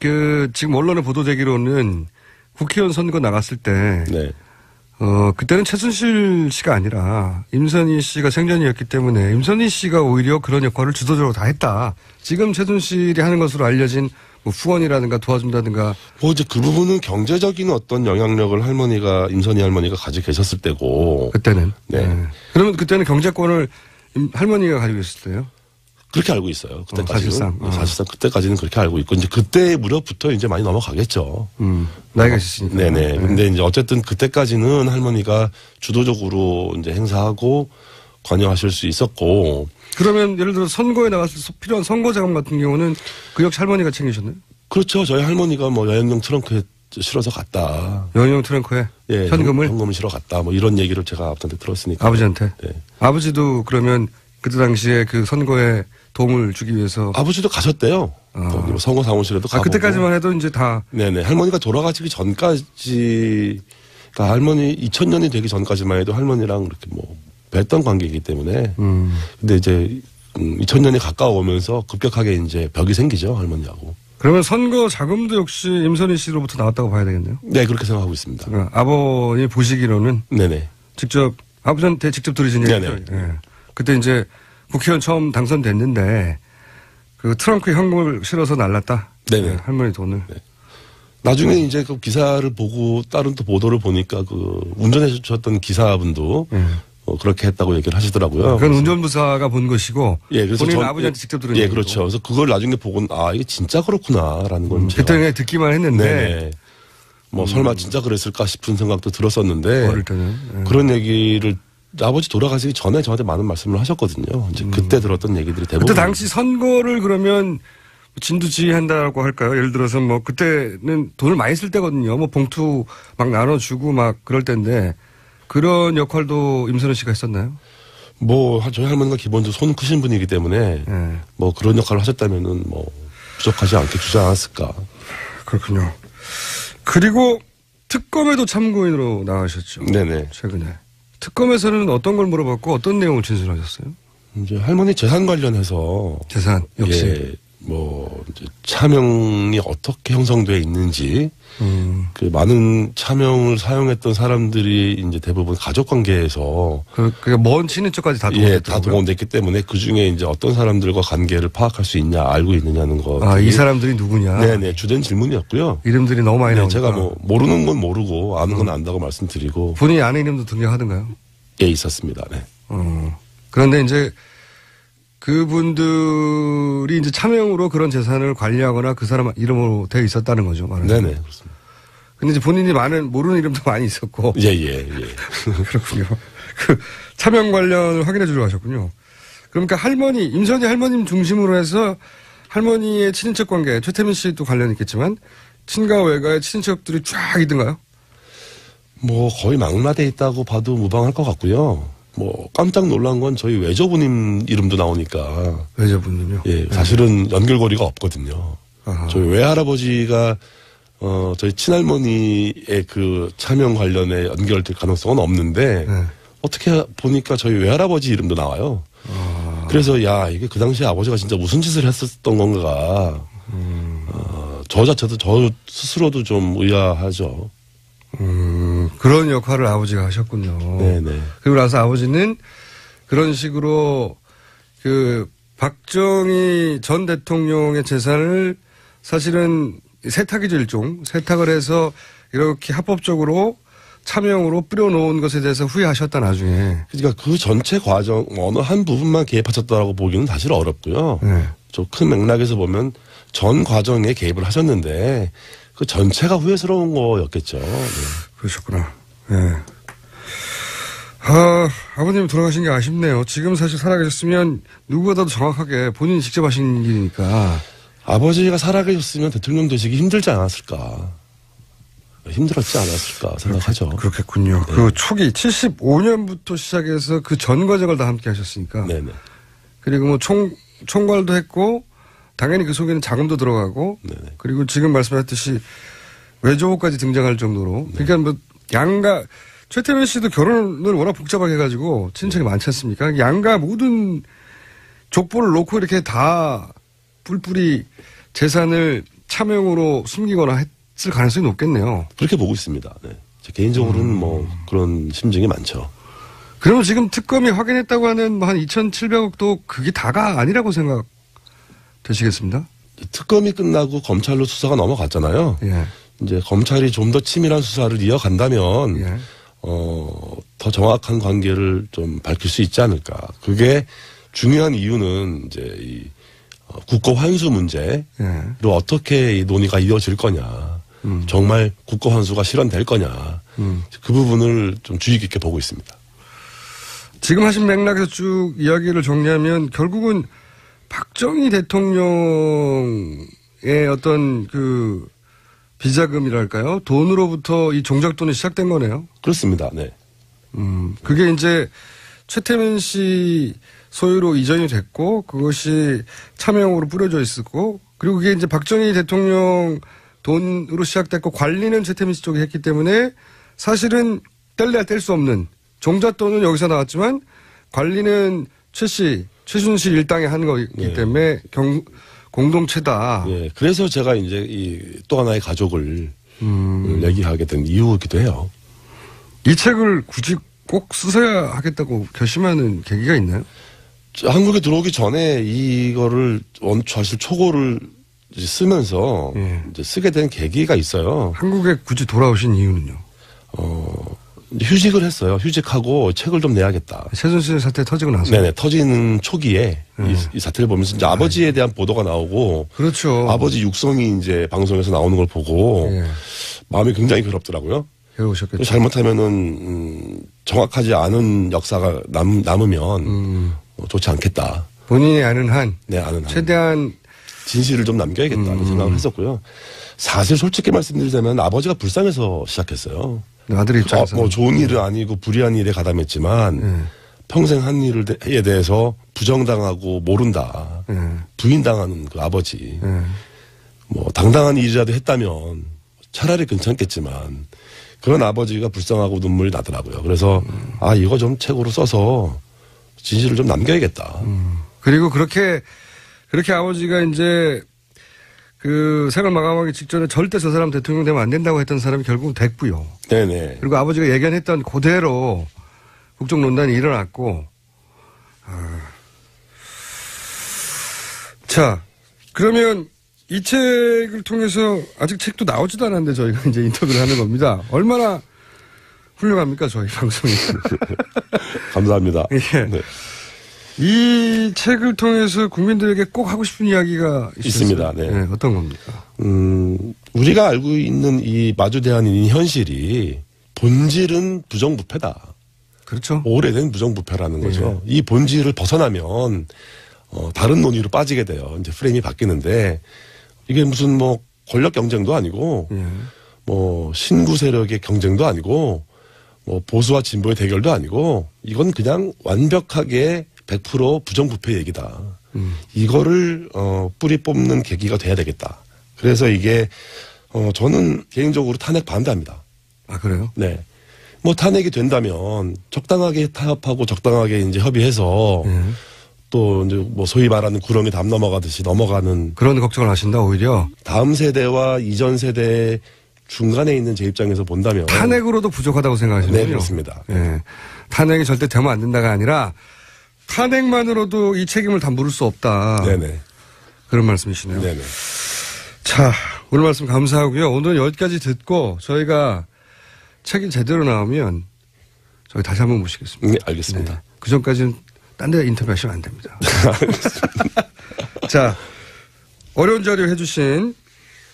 지금 언론에 보도되기로는 국회의원 선거 나갔을 때 네. 그때는 최순실 씨가 아니라 임선희 씨가 생전이었기 때문에 임선희 씨가 오히려 그런 역할을 주도적으로 다 했다. 지금 최순실이 하는 것으로 알려진 뭐 후원이라든가 도와준다든가. 뭐 이제 그 부분은 경제적인 어떤 영향력을 임선희 할머니가 가지고 계셨을 때고. 그때는. 네. 그러면 그때는 경제권을 할머니가 가지고 있을 때요? 그렇게 알고 있어요. 그때까지는. 사실상. 사실상 그때까지는 그렇게 알고 있고, 이제 그때 무렵부터 이제 많이 넘어가겠죠. 나이가 있으시니까. 네네. 근데 이제 어쨌든 그때까지는 할머니가 주도적으로 이제 행사하고 관여하실 수 있었고. 그러면 예를 들어 선거에 나갔을 때 필요한 선거 자금 같은 경우는 그 역시 할머니가 챙기셨나요? 그렇죠. 저희 할머니가 뭐 여행용 트렁크에 실어서 갔다. 여행용 트렁크에? 예. 현금을? 현금을 실어 갔다. 뭐 이런 얘기를 제가 아버지한테 들었으니까. 아버지한테? 네. 아버지도 그러면 그때 당시에 그 선거에 도움을 주기 위해서. 아버지도 가셨대요. 거기 뭐 선거 사무실에도 가보고. 그때까지만 해도 이제 다. 네네. 할머니가 돌아가시기 전까지, 그러니까 할머니 2000년이 되기 전까지만 해도 할머니랑 그렇게 뭐 뵀던 관계이기 때문에. 근데 이제 2000년이 가까워오면서 급격하게 이제 벽이 생기죠, 할머니하고. 그러면 선거 자금도 역시 임선희 씨로부터 나왔다고 봐야 되겠네요. 네, 그렇게 생각하고 있습니다. 그러니까 아버님이 보시기로는 네네. 직접 아버지한테 직접 들으신 얘기죠. 네네. 예. 그때 이제 국회의원 처음 당선됐는데 그 트렁크에 현금을 실어서 날랐다. 네네. 예, 할머니 돈을. 네. 나중에 이제 그 기사를 보고 다른 또 보도를 보니까 그 운전해 주셨던 기사분도 그렇게 했다고 얘기를 하시더라고요. 그건 운전부사가 본 것이고. 예, 그래서 본인 아버지한테 직접 들은 예, 얘기고. 그렇죠. 그래서 그걸 나중에 보고는 이게 진짜 그렇구나라는 걸 제가. 그때 그냥 듣기만 했는데. 네네. 뭐 설마 진짜 그랬을까 싶은 생각도 들었었는데. 어릴 때는. 예. 그런 얘기를 아버지 돌아가시기 전에 저한테 많은 말씀을 하셨거든요. 이제 그때 들었던 얘기들이 대부분. 그때 당시 선거를 그러면 진두지휘한다고 할까요? 예를 들어서 뭐 그때는 돈을 많이 쓸 때거든요. 뭐 봉투 막 나눠주고 막 그럴 때인데 그런 역할도 임선희 씨가 했었나요? 뭐 저희 할머니가 기본적으로 손 크신 분이기 때문에 네. 뭐 그런 역할을 하셨다면은 뭐 부족하지 않게 주지 않았을까. 그렇군요. 그리고 특검에도 참고인으로 나가셨죠. 네네. 최근에. 특검에서는 어떤 걸 물어봤고 어떤 내용을 진술하셨어요? 이제 할머니 재산 관련해서 재산 역시. 예, 이제 차명이 어떻게 형성되어 있는지, 그 많은 차명을 사용했던 사람들이 이제 대부분 가족 관계에서 그게 먼 친인척까지 다 다 동원됐기 때문에 그 중에 이제 어떤 사람들과 관계를 파악할 수 있냐, 알고 있느냐는 거. 이 사람들이 누구냐. 네네, 주된 질문이었고요. 이름들이 너무 많이 나오니까. 제가 모르는 건 모르고 아는 건 안다고 말씀드리고. 본인이 아는 이름도 등장하던가요? 예, 있었습니다. 네. 그런데 이제 그분들이 이제 차명으로 그런 재산을 관리하거나 그 사람 이름으로 되어 있었다는 거죠. 말하자면. 네네, 그렇습니다. 근데 이제 본인이 모르는 이름도 많이 있었고. 예. 그렇군요. 그 차명 관련을 확인해 주려고 하셨군요. 그러니까 임선희 할머님 중심으로 해서 할머니의 친인척 관계, 최태민 씨도 관련이 있겠지만 친가 외가의 친인척들이 쫙 있던가요? 거의 망라돼 있다고 봐도 무방할 것 같고요. 깜짝 놀란 건 저희 외조부님 이름도 나오니까. 외조부님요? 예, 사실은 연결고리가 없거든요. 아하. 저희 외할아버지가 저희 친할머니의 그 차명 관련에 연결될 가능성은 없는데 어떻게 보니까 저희 외할아버지 이름도 나와요. 그래서 이게 그 당시에 아버지가 진짜 무슨 짓을 했었던 건가. 저 자체도 저 스스로도 좀 의아하죠. 그런 역할을 아버지가 하셨군요. 네네. 그리고 나서 아버지는 그런 식으로 그 박정희 전 대통령의 재산을 사실은 세탁이죠, 일종. 세탁을 해서 이렇게 합법적으로 차명으로 뿌려놓은 것에 대해서 후회하셨다, 나중에. 그러니까 그 전체 과정, 어느 한 부분만 개입하셨다고 보기는 사실 어렵고요. 좀 큰 맥락에서 보면 전 과정에 개입을 하셨는데 그 전체가 후회스러운 거였겠죠. 네. 그러셨구나. 네. 아버님 돌아가신 게 아쉽네요. 지금 사실 살아계셨으면 누구보다도 정확하게 본인이 직접 하신 일이니까. 아버지가 살아계셨으면 대통령 되시기 힘들지 않았을까. 힘들었지 않았을까 생각하죠. 그렇겠군요. 네. 그 초기 75년부터 시작해서 그 전 과정을 다 함께 하셨으니까. 네네. 그리고 총괄도 했고 당연히 그 속에는 자금도 들어가고. 네네. 그리고 지금 말씀하셨듯이 외조까지 등장할 정도로. 그러니까 양가 최태민 씨도 결혼을 워낙 복잡하게 해가지고 친척이 많지 않습니까? 양가 모든 족보를 놓고 이렇게 다 뿔뿔이 재산을 차명으로 숨기거나 했을 가능성이 높겠네요. 그렇게 보고 있습니다. 네. 제 개인적으로는 그런 심증이 많죠. 그러면 지금 특검이 확인했다고 하는 한 2,700억도 그게 다가 아니라고 생각되시겠습니다? 특검이 끝나고 검찰로 수사가 넘어갔잖아요. 예. 이제 검찰이 좀 더 치밀한 수사를 이어간다면 예. 더 정확한 관계를 좀 밝힐 수 있지 않을까. 그게 중요한 이유는 이제 이 국고 환수 문제로 어떻게 이 논의가 이어질 거냐. 정말 국고 환수가 실현될 거냐. 그 부분을 좀 주의 깊게 보고 있습니다. 지금 하신 맥락에서 쭉 이야기를 정리하면 결국은 박정희 대통령의 어떤 그 비자금이랄까요? 돈으로부터 이 종잣돈이 시작된 거네요. 그렇습니다. 네. 그게 이제 최태민 씨 소유로 이전이 됐고 그것이 차명으로 뿌려져 있었고 그리고 그게 이제 박정희 대통령 돈으로 시작됐고 관리는 최태민 씨 쪽이 했기 때문에 사실은 뗄래야 뗄 수 없는 종잣돈은 여기서 나왔지만 관리는 최순실 일당이 하는 거기 때문에 공동체다. 예. 그래서 제가 이제 또 하나의 가족을 얘기하게 된 이유이기도 해요. 이 책을 굳이 꼭 쓰셔야 하겠다고 결심하는 계기가 있나요? 한국에 들어오기 전에 이거를 사실 초고를 쓰면서 이제 쓰게 된 계기가 있어요. 한국에 굳이 돌아오신 이유는요? 휴직을 했어요. 휴직하고 책을 좀 내야겠다. 최순실 사태 터지고 나서. 네네. 터지는 초기에 이 사태를 보면서 이제 아버지에 대한 보도가 나오고. 그렇죠. 아버지 육성이 이제 방송에서 나오는 걸 보고 마음이 굉장히 괴롭더라고요. 괴로우셨겠죠. 잘못하면은 정확하지 않은 역사가 남으면 좋지 않겠다. 본인이 아는 한. 네, 아는 한. 최대한 진실을 좀 남겨야겠다는 생각을 했었고요. 사실 솔직히 말씀드리자면 아버지가 불쌍해서 시작했어요. 아들 입장에서. 좋은 일은 아니고 불의한 일에 가담했지만 평생 한 일에 대해서 부정당하고 모른다. 부인당하는 그 아버지. 당당한 일이라도 했다면 차라리 괜찮겠지만 그런 아버지가 불쌍하고 눈물이 나더라고요. 그래서 이거 좀 책으로 써서 진실을 좀 남겨야겠다. 그리고 그렇게 그렇게 아버지가 이제 그 생을 마감하기 직전에 절대 저 사람 대통령 되면 안 된다고 했던 사람이 결국은 됐고요. 네네. 그리고 아버지가 예견했던 그대로 국정농단이 일어났고, 자, 그러면 이 책을 통해서 아직 책도 나오지도 않았는데 저희가 이제 인터뷰를 하는 겁니다. 얼마나 훌륭합니까, 저희 방송이. 감사합니다. 예. 네. 이 책을 통해서 국민들에게 꼭 하고 싶은 이야기가 있습니다. 네. 네, 어떤 겁니까? 우리가 알고 있는 이 마주대한 이 현실이 본질은 부정부패다. 그렇죠. 오래된 부정부패라는 거죠. 이 본질을 벗어나면 다른 논의로 빠지게 돼요. 이제 프레임이 바뀌는데 이게 무슨 뭐 권력 경쟁도 아니고 뭐 신구 세력의 경쟁도 아니고 뭐 보수와 진보의 대결도 아니고 이건 그냥 완벽하게 100% 부정부패 얘기다. 이거를 뿌리 뽑는 계기가 돼야 되겠다. 그래서 이게 저는 개인적으로 탄핵 반대합니다. 아 그래요? 네. 뭐 탄핵이 된다면 적당하게 타협하고 적당하게 이제 협의해서 또 이제 뭐 소위 말하는 구렁이 담 넘어가듯이 넘어가는 그런 걱정을 하신다 오히려. 다음 세대와 이전 세대 중간에 있는 제 입장에서 본다면 탄핵으로도 부족하다고 생각하시는 거죠? 네, 그렇습니다. 예. 탄핵이 절대 되면 안 된다가 아니라 탄핵만으로도 이 책임을 다 물을 수 없다. 네네. 그런 말씀이시네요. 네네. 자, 오늘 말씀 감사하고요. 오늘은 여기까지 듣고 저희가 책이 제대로 나오면 저희 다시 한번 모시겠습니다. 네, 알겠습니다. 네. 그 전까지는 딴 데 인터뷰하시면 안 됩니다. 자, 어려운 자료 해주신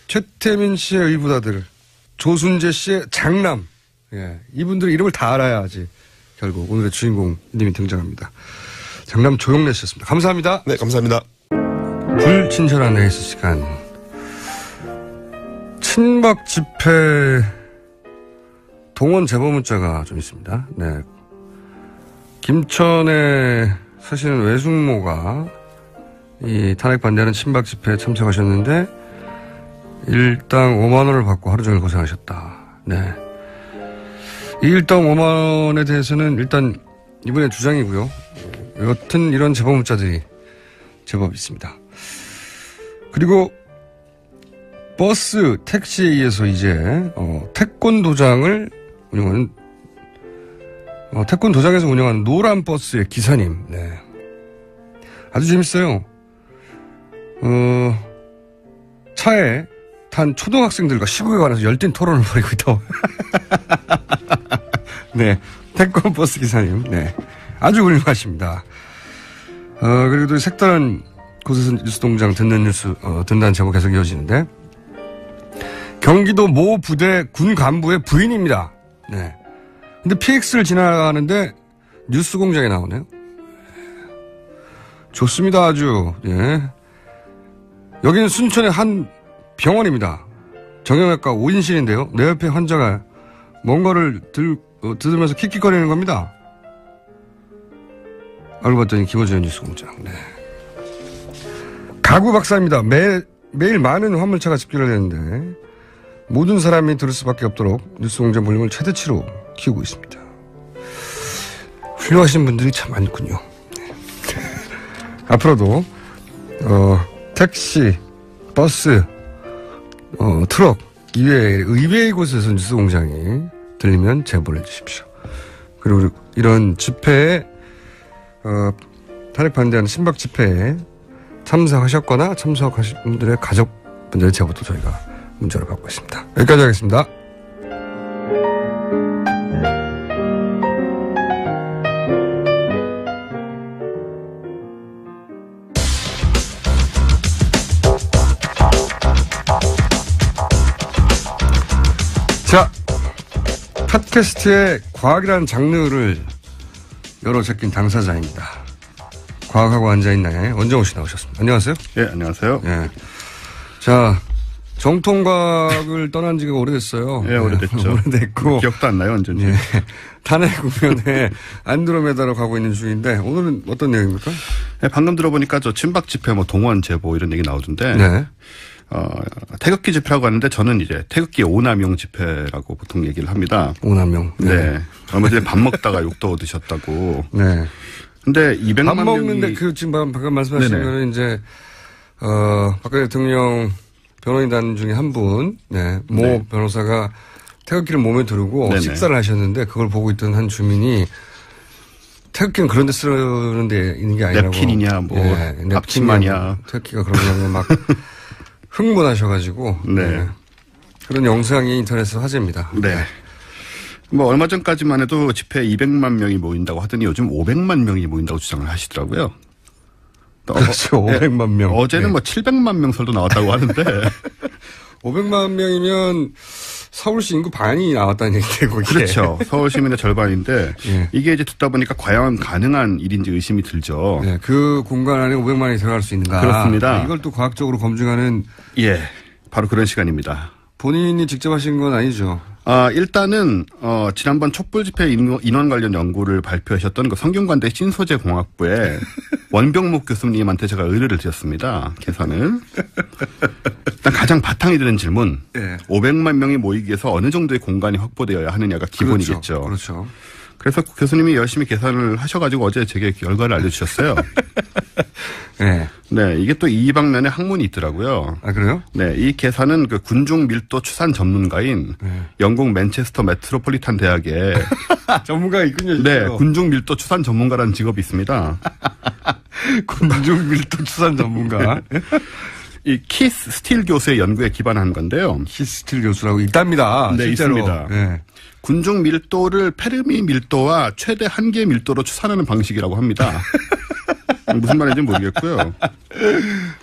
최태민 씨의 의붓아들, 조순재 씨의 장남. 예, 이분들의 이름을 다 알아야지 결국 오늘의 주인공님이 등장합니다. 장남 조용래 씨였습니다. 감사합니다. 네, 감사합니다. 불친절한 에이스 시간. 친박 집회 동원 제보 문자가 좀 있습니다. 네. 김천에 사시는 외숙모가 이 탄핵 반대하는 친박 집회에 참석하셨는데 일당 5만 원을 받고 하루 종일 고생하셨다. 네. 이 일당 5만 원에 대해서는 일단 이분의 주장이고요. 여튼 이런 제보 문자들이 제법 있습니다. 그리고 버스, 택시에 의해서 이제 태권 도장을 운영하는 태권 도장에서 운영하는 노란 버스의 기사님. 네. 아주 재밌어요. 차에 탄 초등학생들과 시국에 관해서 열띤 토론을 벌이고 있다고. 네. 태권 버스 기사님. 네. 아주 훌륭하십니다. 그리고 또 색다른 곳에서 뉴스동장 듣는 제보 계속 이어지는데, 경기도 모 부대 군 간부의 부인입니다. 네. 근데 PX를 지나가는데 뉴스 공장에 나오네요. 좋습니다, 아주. 예. 여기는 순천의 한 병원입니다. 정형외과 5인실인데요. 내 옆에 환자가 뭔가를 들으면서 킥킥거리는 겁니다. 알고 봤더니 김어준 뉴스 공장. 네. 가구 박사입니다. 매일 많은 화물차가 집결을 했는데 모든 사람이 들을 수밖에 없도록 뉴스 공장 볼륨을 최대치로 키우고 있습니다. 훌륭하신 분들이 참 많군요. 네. 앞으로도 택시, 버스, 트럭 이외에 의외의 곳에서 뉴스 공장이 들리면 제보를 해주십시오. 그리고 이런 집회에 탄핵 반대하는 친박 집회에 참석하셨거나 참석하신 분들의 가족분들의 제보도 저희가 문자로 받고 있습니다. 여기까지 하겠습니다. 자, 팟캐스트의 과학이라는 장르를 열어 제낀 당사자입니다. 과학하고 앉아있나요? 원정우 씨 나오셨습니다. 안녕하세요. 예, 안녕하세요. 예. 자, 정통과학을 떠난 지가 오래됐어요. 예, 오래됐죠. 오래됐고. 기억도 안 나요, 언제인지. 예. 탄핵 국면에 안드로메다로 가고 있는 중인데, 오늘은 어떤 내용입니까? 예, 방금 들어보니까 저 친박 집회 뭐 동원 제보 이런 얘기 나오던데. 네. 태극기 집회라고 하는데 저는 이제 태극기 오남용 집회라고 보통 얘기를 합니다. 오남용. 네. 얼마 전에 밥 먹다가 욕도 얻으셨다고. 네. 근데 200만 밥 먹는데 명이 지금 방금 말씀하신 네네. 거는 이제 박근혜 대통령 변호인단 중에 한 분, 모 네. 변호사가 태극기를 몸에 두르고 네네. 식사를 하셨는데 그걸 보고 있던 한 주민이 태극기는 그런 데 쓰는 데 있는 게 아니라고. 냅킨이냐, 뭐, 냅킨이냐, 앞치마냐. 태극기가 그러냐고 막 흥분하셔가지고. 네. 그런 영상이 인터넷에서 화제입니다. 네. 뭐 얼마 전까지만 해도 집회에 200만 명이 모인다고 하더니 요즘 500만 명이 모인다고 주장을 하시더라고요. 또 그렇죠. 500만 명. 어제는 네. 뭐 700만 명 설도 나왔다고 하는데 500만 명이면 서울시 인구 반이 나왔다는 얘기고. 그렇죠. 서울 시민의 절반인데 예. 이게 이제 듣다 보니까 과연 가능한 일인지 의심이 들죠. 네, 그 공간 안에 500만이 들어갈 수 있는가. 그렇습니다. 이걸 또 과학적으로 검증하는. 예. 바로 그런 시간입니다. 본인이 직접 하신 건 아니죠. 일단은 지난번 촛불 집회 인원 관련 연구를 발표하셨던 그 성균관대 신소재공학부의 원병목 교수님한테 제가 의뢰를 드렸습니다. 계산을. 일단 가장 바탕이 되는 질문. 예. 500만 명이 모이기 위해서 어느 정도의 공간이 확보되어야 하느냐가 기본이겠죠. 그렇죠. 그래서 교수님이 열심히 계산을 하셔가지고 어제 제게 결과를 알려주셨어요. 네. 네, 이게 또 이 방면에 학문이 있더라고요. 아, 그래요? 네, 이 계산은 그 군중 밀도 추산 전문가인 영국 맨체스터 메트로폴리탄 대학의 전문가가 있군요. 네, 군중 밀도 추산 전문가라는 직업이 있습니다. 군중 밀도 추산 전문가. 이 키스 스틸 교수의 연구에 기반한 건데요. 키스틸 교수라고 있답니다. 네, 실제로. 있습니다. 네. 군중 밀도를 페르미 밀도와 최대 한계 밀도로 추산하는 방식이라고 합니다. 무슨 말인지 모르겠고요.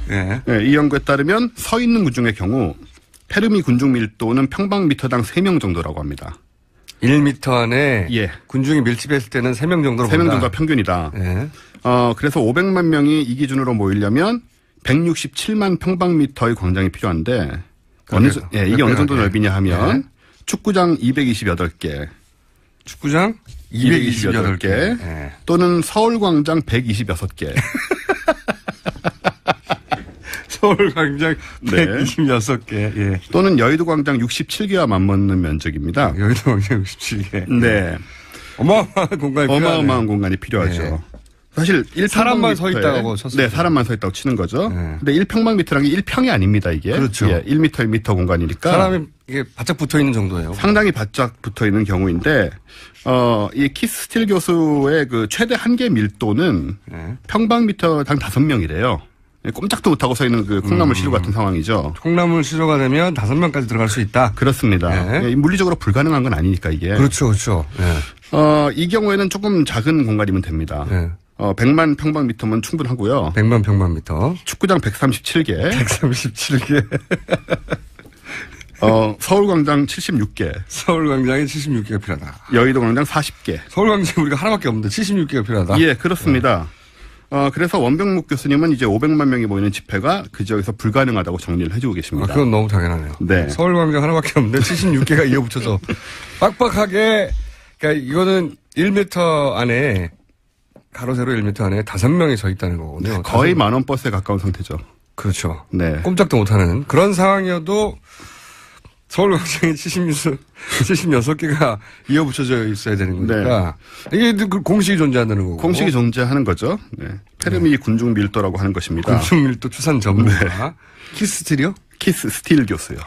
네. 네, 이 연구에 따르면 서 있는 군중의 경우 페르미 군중 밀도는 평방미터당 3명 정도라고 합니다. 1m 안에 예. 군중이 밀집했을 때는 3명 정도로 3명 본다. 정도가 평균이다. 네. 그래서 500만 명이 이 기준으로 모이려면 167만 평방미터의 광장이 필요한데 이게 어느 정도 넓이냐 하면 축구장 228개, 축구장 228개. 네. 또는 서울광장 126개. 서울광장 네. 126개. 예. 또는 여의도광장 67개와 맞먹는 면적입니다. 여의도광장 67개. 네. 어마어마한 공간이 어마어마한 공간이 필요하죠. 네. 사실 사람만 서 있다고 쳤어요. 네, 사람만 서 있다고 치는 거죠. 네. 근데 1평방미터라는 게 1평이 아닙니다, 이게. 그렇죠. 예, 1m, 1m 공간이니까. 사람이 이게 바짝 붙어 있는 정도예요. 상당히 바짝 붙어 있는 경우인데, 이 키스 스틸 교수의 그 최대 한계 밀도는 평방미터당 5명이래요. 꼼짝도 못하고 서 있는 그 콩나물 시루 같은 상황이죠. 콩나물 시루가 되면 5명까지 들어갈 수 있다. 그렇습니다. 네. 예, 물리적으로 불가능한 건 아니니까 이게. 그렇죠, 그렇죠. 네. 이 경우에는 조금 작은 공간이면 됩니다. 네. 100만 평방미터면 충분하고요. 100만 평방미터. 축구장 137개. 137개. 서울광장 76개. 서울광장에 76개가 필요하다. 여의도광장 40개. 서울광장 우리가 하나밖에 없는데 76개가 필요하다. 예, 그렇습니다. 그래서 원병목 교수님은 이제 500만 명이 모이는 집회가 그 지역에서 불가능하다고 정리를 해주고 계십니다. 그건 너무 당연하네요. 네. 서울광장 하나밖에 없는데 76개가 이어붙여서 빡빡하게, 그러니까 이거는 1m 안에, 가로 세로 1m 안에 5명이 서 있다는 거군요. 거의 만원 버스에 가까운 상태죠. 그렇죠. 네. 꼼짝도 못하는 그런 상황이어도 서울광장에 76개가 이어붙여져 있어야 되는 거니까. 이게 그 공식이 존재한다는 거고. 공식이 존재하는 거죠. 네. 페르미 군중 밀도라고 하는 것입니다. 군중 밀도 추산 전문가. 키스틸이요? 키스 스틸 교수요.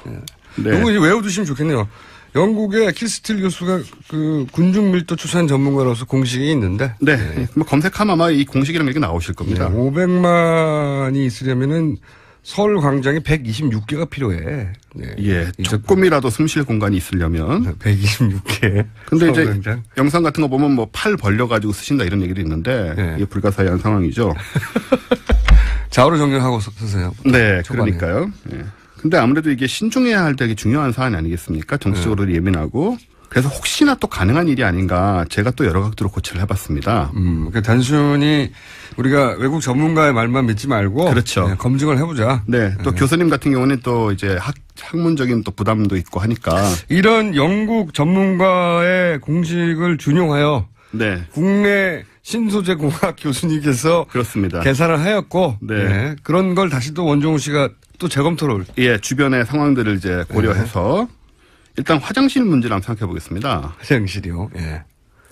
네. 이거 이제 외워두시면 좋겠네요. 영국의 키스틸 교수가 그 군중 밀도 추산 전문가로서 공식이 있는데. 네. 뭐 검색하면 아마 이 공식이라는 게 나오실 겁니다. 500만이 있으려면은 서울 광장에 126개가 필요해. 네. 예. 조금이라도 숨쉴 공간이 있으려면. 126개. 근데 이제 광장. 영상 같은 거 보면 뭐 팔 벌려가지고 쓰신다 이런 얘기도 있는데. 네. 이게 불가사의한 상황이죠. 좌우로 정렬하고 쓰세요. 네. 초반에. 그러니까요. 예. 근데 아무래도 이게 신중해야 할 되게 중요한 사안이 아니겠습니까? 정치적으로 예민하고. 그래서 혹시나 또 가능한 일이 아닌가 제가 또 여러 각도로 고찰을 해봤습니다. 그러니까 단순히 우리가 외국 전문가의 말만 믿지 말고. 그렇죠. 네, 검증을 해보자. 네. 또 교수님 같은 경우는 또 이제 학문적인 또 부담도 있고 하니까. 이런 영국 전문가의 공식을 준용하여. 네. 국내 신소재공학 교수님께서. 그렇습니다. 계산을 하였고. 네. 네. 그런 걸 다시 또 원종우 씨가 또 재검토를. 예. 주변의 상황들을 이제 고려해서. 일단 화장실 문제를 한번 생각해 보겠습니다. 화장실이요. 예.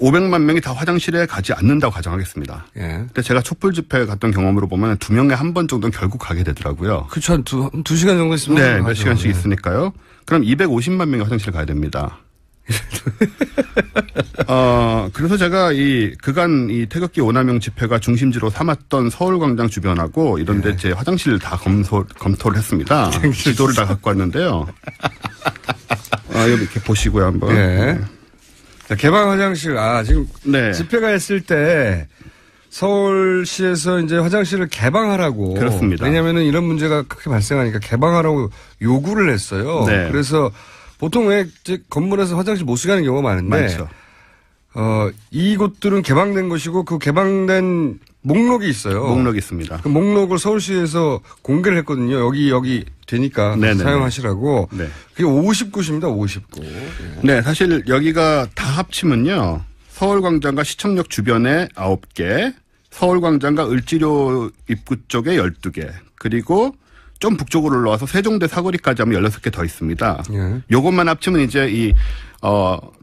500만 명이 다 화장실에 가지 않는다고 가정하겠습니다. 예. 근데 제가 촛불 집회 갔던 경험으로 보면 2명에 한 번 정도는 결국 가게 되더라고요. 그쵸. 한 2시간 정도 있으면. 네, 몇 하죠. 시간씩 예. 있으니까요. 그럼 250만 명이 화장실 가야 됩니다. 그래서 제가 그간 이 태극기 오남용 집회가 중심지로 삼았던 서울광장 주변하고 이런데 제 화장실 다 검토를 했습니다. 지도를 다 갖고 왔는데요. 여기 이렇게 보시고요, 한번. 예. 자, 개방 화장실, 지금 네. 집회가 했을 때 서울시에서 이제 화장실을 개방하라고. 그렇습니다. 왜냐면은 이런 문제가 크게 발생하니까 개방하라고 요구를 했어요. 네. 그래서 보통 왜 이제 건물에서 화장실 못 쓰게 하는 경우가 많은데. 많죠. 이곳들은 개방된 것이고 그 개방된 목록이 있어요. 목록이 있습니다. 그 목록을 서울시에서 공개를 했거든요. 여기 되니까 네네네. 사용하시라고. 네. 그게 59시입니다. 59. 네, 사실 여기가 다 합치면요. 서울광장과 시청역 주변에 9개, 서울광장과 을지로 입구 쪽에 12개, 그리고 좀 북쪽으로 올라와서 세종대 사거리까지 하면 16개 더 있습니다. 예. 요것만 합치면 이제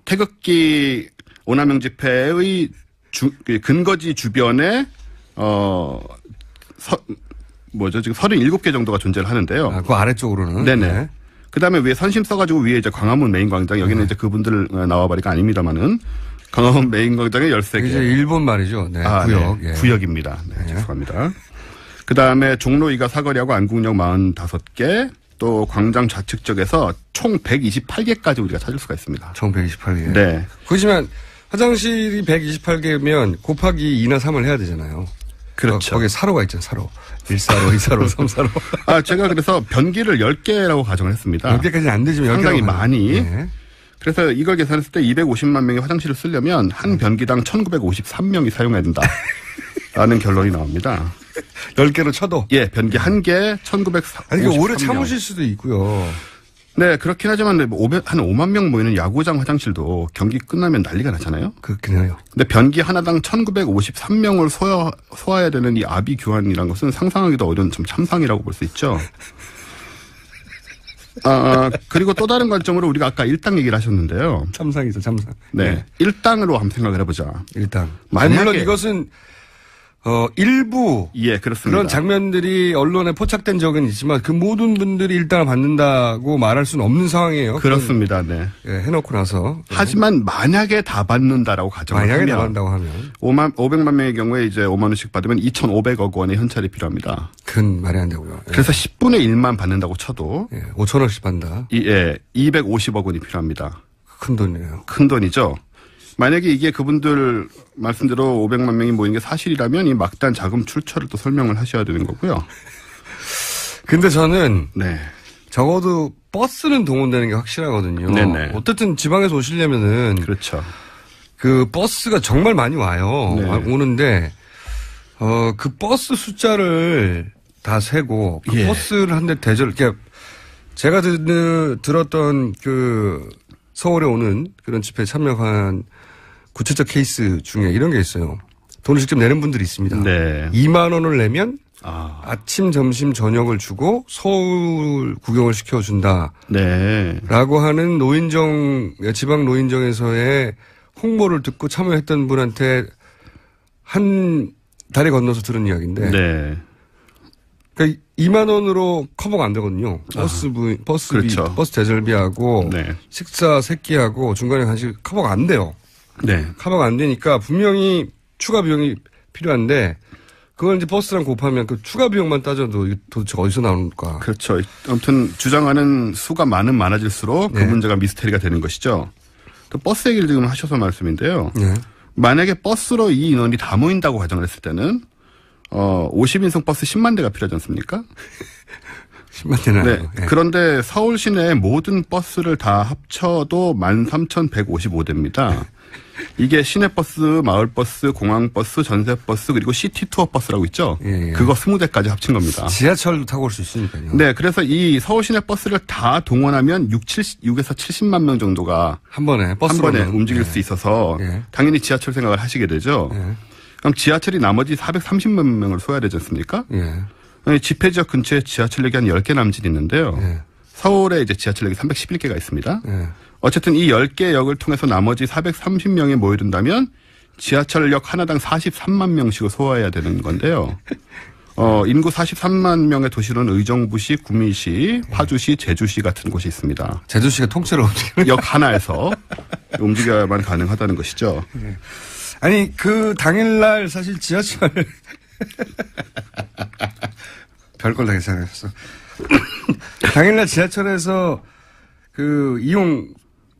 태극기 오남용 집회의 근거지 주변에 지금 37개 정도가 존재를 하는데요. 그 아래쪽으로는. 네네. 네. 그 다음에 위에 선심 써가지고 위에 이제 광화문 메인 광장, 여기는 이제 그분들 나와버리가 아닙니다만은, 광화문 메인 광장에 13개. 이제 일본 말이죠. 네. 구역. 네. 예. 구역입니다. 네, 죄송합니다. 그 다음에 종로 2가 사거리하고 안국역 45개, 또 광장 좌측 쪽에서 총 128개까지 우리가 찾을 수가 있습니다. 총 128개. 네. 그렇지만 화장실이 128개면 곱하기 2나 3을 해야 되잖아요. 그렇죠. 거기에 사로가 있잖아요. 사로. 1사로, 2사로, 3사로. 제가 그래서 변기를 10개라고 가정을 했습니다. 10개까지는 안 되지만 10개라고 상당히 많이. 네. 그래서 이걸 계산했을 때 250만 명이 화장실을 쓰려면 한 변기당 1953명이 사용해야 된다. 라는 결론이 나옵니다. 10개로 쳐도. 예, 변기 1개 1953명. 아니, 이게 오래 참으실 수도 있고요. 네, 그렇긴 하지만 한 5만 명 모이는 야구장 화장실도 경기 끝나면 난리가 나잖아요. 그렇긴 해요. 근데 변기 하나당 1953명을 소화해야 되는 이 아비 교환이라는 것은 상상하기도 어려운 좀 참상이라고 볼 수 있죠. 그리고 또 다른 관점으로 우리가 아까 일당 얘기를 하셨는데요. 참상이죠, 참상. 네. 일당으로 한번 생각을 해보자. 일당. 만약에- 물론 이것은, 일부. 예, 그렇습니다. 그런 장면들이 언론에 포착된 적은 있지만 그 모든 분들이 일당을 받는다고 말할 수는 없는 상황이에요. 그렇습니다. 네. 예, 해놓고 나서. 하지만 만약에 다 받는다라고 가정을 만약에 하면 나간다고 하면 500만 명의 경우에 이제 5만 원씩 받으면 2,500억 원의 현찰이 필요합니다. 큰 말이 안 되고요. 예. 그래서 10분의 1만 받는다고 쳐도 5천원씩 받는다. 250억 원이 필요합니다. 큰 돈이에요. 큰 돈이죠. 만약에 이게 그분들 말씀대로 500만 명이 모이는 게 사실이라면 이 막단 자금 출처를 또 설명을 하셔야 되는 거고요. 근데 저는 네. 적어도 버스는 동원되는 게 확실하거든요. 네네. 어쨌든 지방에서 오시려면은 그렇죠. 그 버스가 정말 많이 와요. 네. 오는데 그 버스 숫자를 다 세고 그 예. 버스를 한 대 그러니까 제가 들었던 그 서울에 오는 그런 집회에 참여한 구체적 케이스 중에 이런 게 있어요. 돈을 직접 내는 분들이 있습니다. 네. 2만 원을 내면 아. 아침, 점심, 저녁을 주고 서울 구경을 시켜준다. 네. 라고 하는 지방 노인정에서의 홍보를 듣고 참여했던 분한테 한 다리 건너서 들은 이야기인데. 네. 그러니까 2만 원으로 커버가 안 되거든요. 버스비, 그렇죠. 버스 대절비하고 네. 식사 세끼하고 중간에 간식 커버가 안 돼요. 네. 커버가 안 되니까 분명히 추가 비용이 필요한데 그걸 이제 버스랑 곱하면 그 추가 비용만 따져도 이게 도대체 어디서 나오는가. 그렇죠. 아무튼 주장하는 수가 많아질수록 그 네. 문제가 미스테리가 되는 것이죠. 또 버스 얘기를 지금 하셔서 말씀인데요. 네. 만약에 버스로 이 인원이 다 모인다고 가정을 했을 때는 50인승 버스 10만 대가 필요하지 않습니까? 10만 대는 네. 아니고. 예. 그런데 서울 시내 모든 버스를 다 합쳐도 13,155대입니다. 이게 시내버스, 마을버스, 공항버스, 전세버스, 그리고 시티투어 버스라고 있죠? 예, 예. 그거 20대까지 합친 겁니다. 지하철도 타고 올 수 있으니까요. 네, 그래서 이 서울 시내 버스를 다 동원하면 6에서 70만 명 정도가 한 번에 한 버스로 번에 움직일 수 있어서 예. 당연히 지하철 생각을 하시게 되죠. 예. 그럼 지하철이 나머지 430만 명을 소화해야 되지 않습니까? 예. 집회 지역 근처에 지하철역이 한 10개 남짓 있는데요. 예. 서울에 이제 지하철역이 311개가 있습니다. 예. 어쨌든 이 10개 역을 통해서 나머지 430명이 모여든다면 지하철역 하나당 43만 명씩을 소화해야 되는 건데요. 인구 43만 명의 도시로는 의정부시, 구미시, 파주시, 제주시 같은 곳이 있습니다. 제주시가 통째로 움직이는 역 하나에서 움직여야만 가능하다는 것이죠. 아니 그 당일날 사실 지하철 별걸 다 계산했어. 당일날 지하철에서 그 이용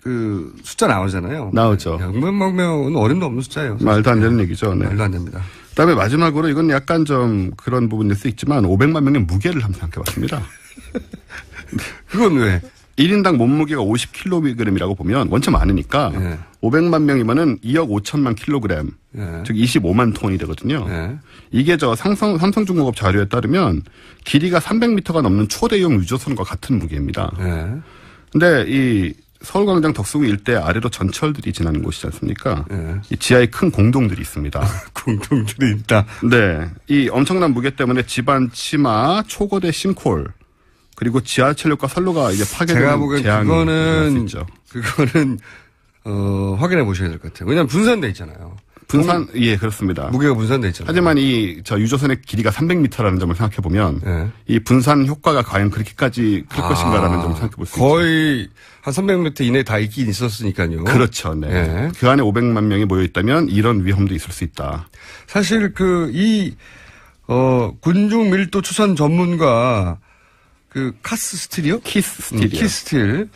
그 숫자 나오잖아요. 나오죠. 600만 명은 어림도 없는 숫자예요. 말도 안 되는 얘기죠. 네. 말도 안 됩니다. 그다음에 마지막으로 이건 약간 좀 그런 부분일 수 있지만 500만 명의 무게를 한번 생각해봤습니다. 그건 왜? 1인당 몸무게가 50kg이라고 보면 원체 많으니까 네. 500만 명이면은 2억 5천만 킬로그램, 네. 즉 25만 톤이 되거든요. 네. 이게 저 삼성중공업 자료에 따르면 길이가 300m가 넘는 초대형 유조선과 같은 무게입니다. 네. 근데 이 서울광장 덕수궁 일대 아래로 전철들이 지나는 곳이지 않습니까? 네. 이 지하에 큰 공동들이 있습니다. 공동들이 있다. 네. 이 엄청난 무게 때문에 집안 치마, 초거대 싱크홀, 그리고 지하철역과 선로가 이제 제가 파괴되는 보기엔 재앙이 일어날 수 있죠. 그거는 확인해 보셔야 될 것 같아요. 왜냐하면 분산돼 있잖아요. 예, 그렇습니다. 무게가 분산돼 있잖아요. 하지만 저 유조선의 길이가 300m라는 점을 생각해 보면 네. 이 분산 효과가 과연 그렇게까지 클 것인가라는 점을 생각해 볼 수 있죠. 거의 한 300m 이내에 다 있긴 있었으니까요. 그렇죠. 네. 네. 그 안에 500만 명이 모여 있다면 이런 위험도 있을 수 있다. 사실 군중 밀도 추산 전문가 카스 스틸이요? 키스 스틸이요. 키스틸.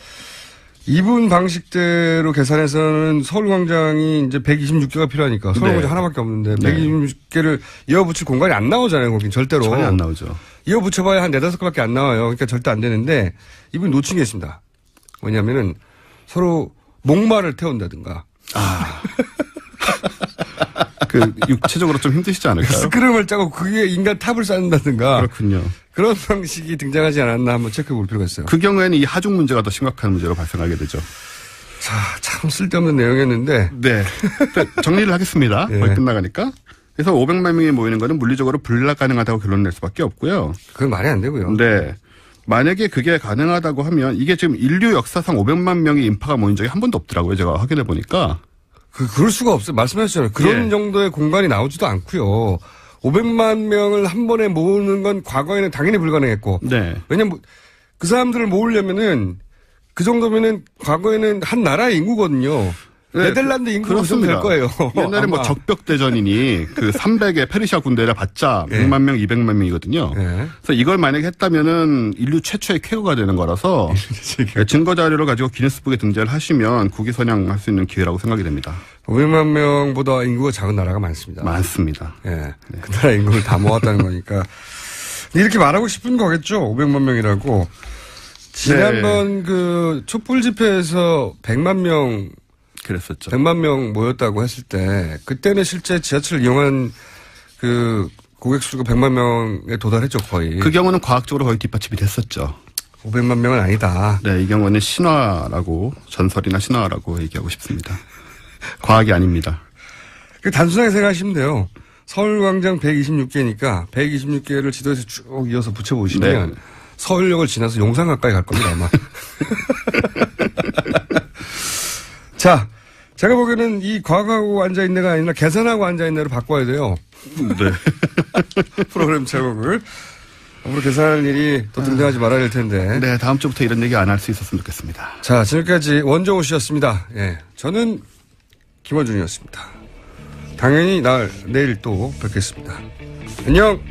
이분 방식대로 계산해서는 서울광장이 이제 126개가 필요하니까 서울광장 네. 하나밖에 없는데 네. 126개를 이어붙일 공간이 안 나오잖아요. 거긴 절대로. 전혀 안 나오죠. 이어붙여봐야 한 4-5개밖에 안 나와요. 그러니까 절대 안 되는데 이분이 놓친 게 있습니다. 뭐냐면은 서로 목마를 태운다든가. 육체적으로 좀 힘드시지 않을까요? 스크름을 짜고 그게 인간 탑을 쌓는다든가. 그렇군요. 그런 방식이 등장하지 않았나 한번 체크해 볼 필요가 있어요. 그 경우에는 이 하중 문제가 더 심각한 문제로 발생하게 되죠. 자, 참 쓸데없는 내용이었는데. 네. 정리를 하겠습니다. 예. 거의 끝나가니까. 그래서 500만 명이 모이는 거는 물리적으로 불가능하다고 결론 낼 수밖에 없고요. 그건 말이 안 되고요. 네. 만약에 그게 가능하다고 하면 이게 지금 인류 역사상 500만 명의 인파가 모인 적이 한 번도 없더라고요. 제가 확인해 보니까. 그럴 수가 없어요. 말씀하셨잖아요. 그런 예. 정도의 공간이 나오지도 않고요. 500만 명을 한 번에 모으는 건 과거에는 당연히 불가능했고. 네. 왜냐면 그 사람들을 모으려면은 그 정도면은 과거에는 한 나라의 인구거든요. 네, 네덜란드 인구가 좀 될 거예요. 옛날에 뭐 아마. 적벽대전이니 그 300의 페르시아 군대를 봤자 예. 100만 명, 200만 명이거든요. 예. 그래서 이걸 만약에 했다면은 인류 최초의 쾌거가 되는 거라서 증거 자료를 가지고 기네스북에 등재를 하시면 국위 선양할 수 있는 기회라고 생각이 됩니다. 500만 명보다 인구가 작은 나라가 많습니다. 많습니다. 예. 네. 그 나라 인구를 다 모았다는 거니까. 이렇게 말하고 싶은 거겠죠. 500만 명이라고. 지난번 그 촛불 집회에서 100만 명 그랬었죠. 100만 명 모였다고 했을 때 그때는 실제 지하철을 이용한 그 고객 수가 100만 명에 도달했죠, 거의. 그 경우는 과학적으로 거의 뒷받침이 됐었죠. 500만 명은 아니다. 네, 이 경우는 신화라고 전설이나 신화라고 얘기하고 싶습니다. 과학이 아닙니다. 단순하게 생각하시면 돼요. 서울광장 126개니까 126개를 지도에서 쭉 이어서 붙여보시면 네. 서울역을 지나서 용산 가까이 갈 겁니다, 아마. 자, 제가 보기에는 이 과학하고 앉아있네가 아니라 계산하고 앉아있네로 바꿔야 돼요. 네. 프로그램 제목을. 앞으로 계산할 일이 또 등장하지 말아야 될 텐데. 네, 다음 주부터 이런 얘기 안 할 수 있었으면 좋겠습니다. 자, 지금까지 원정호 씨였습니다. 예. 저는 김원준이었습니다. 당연히 내일 또 뵙겠습니다. 안녕!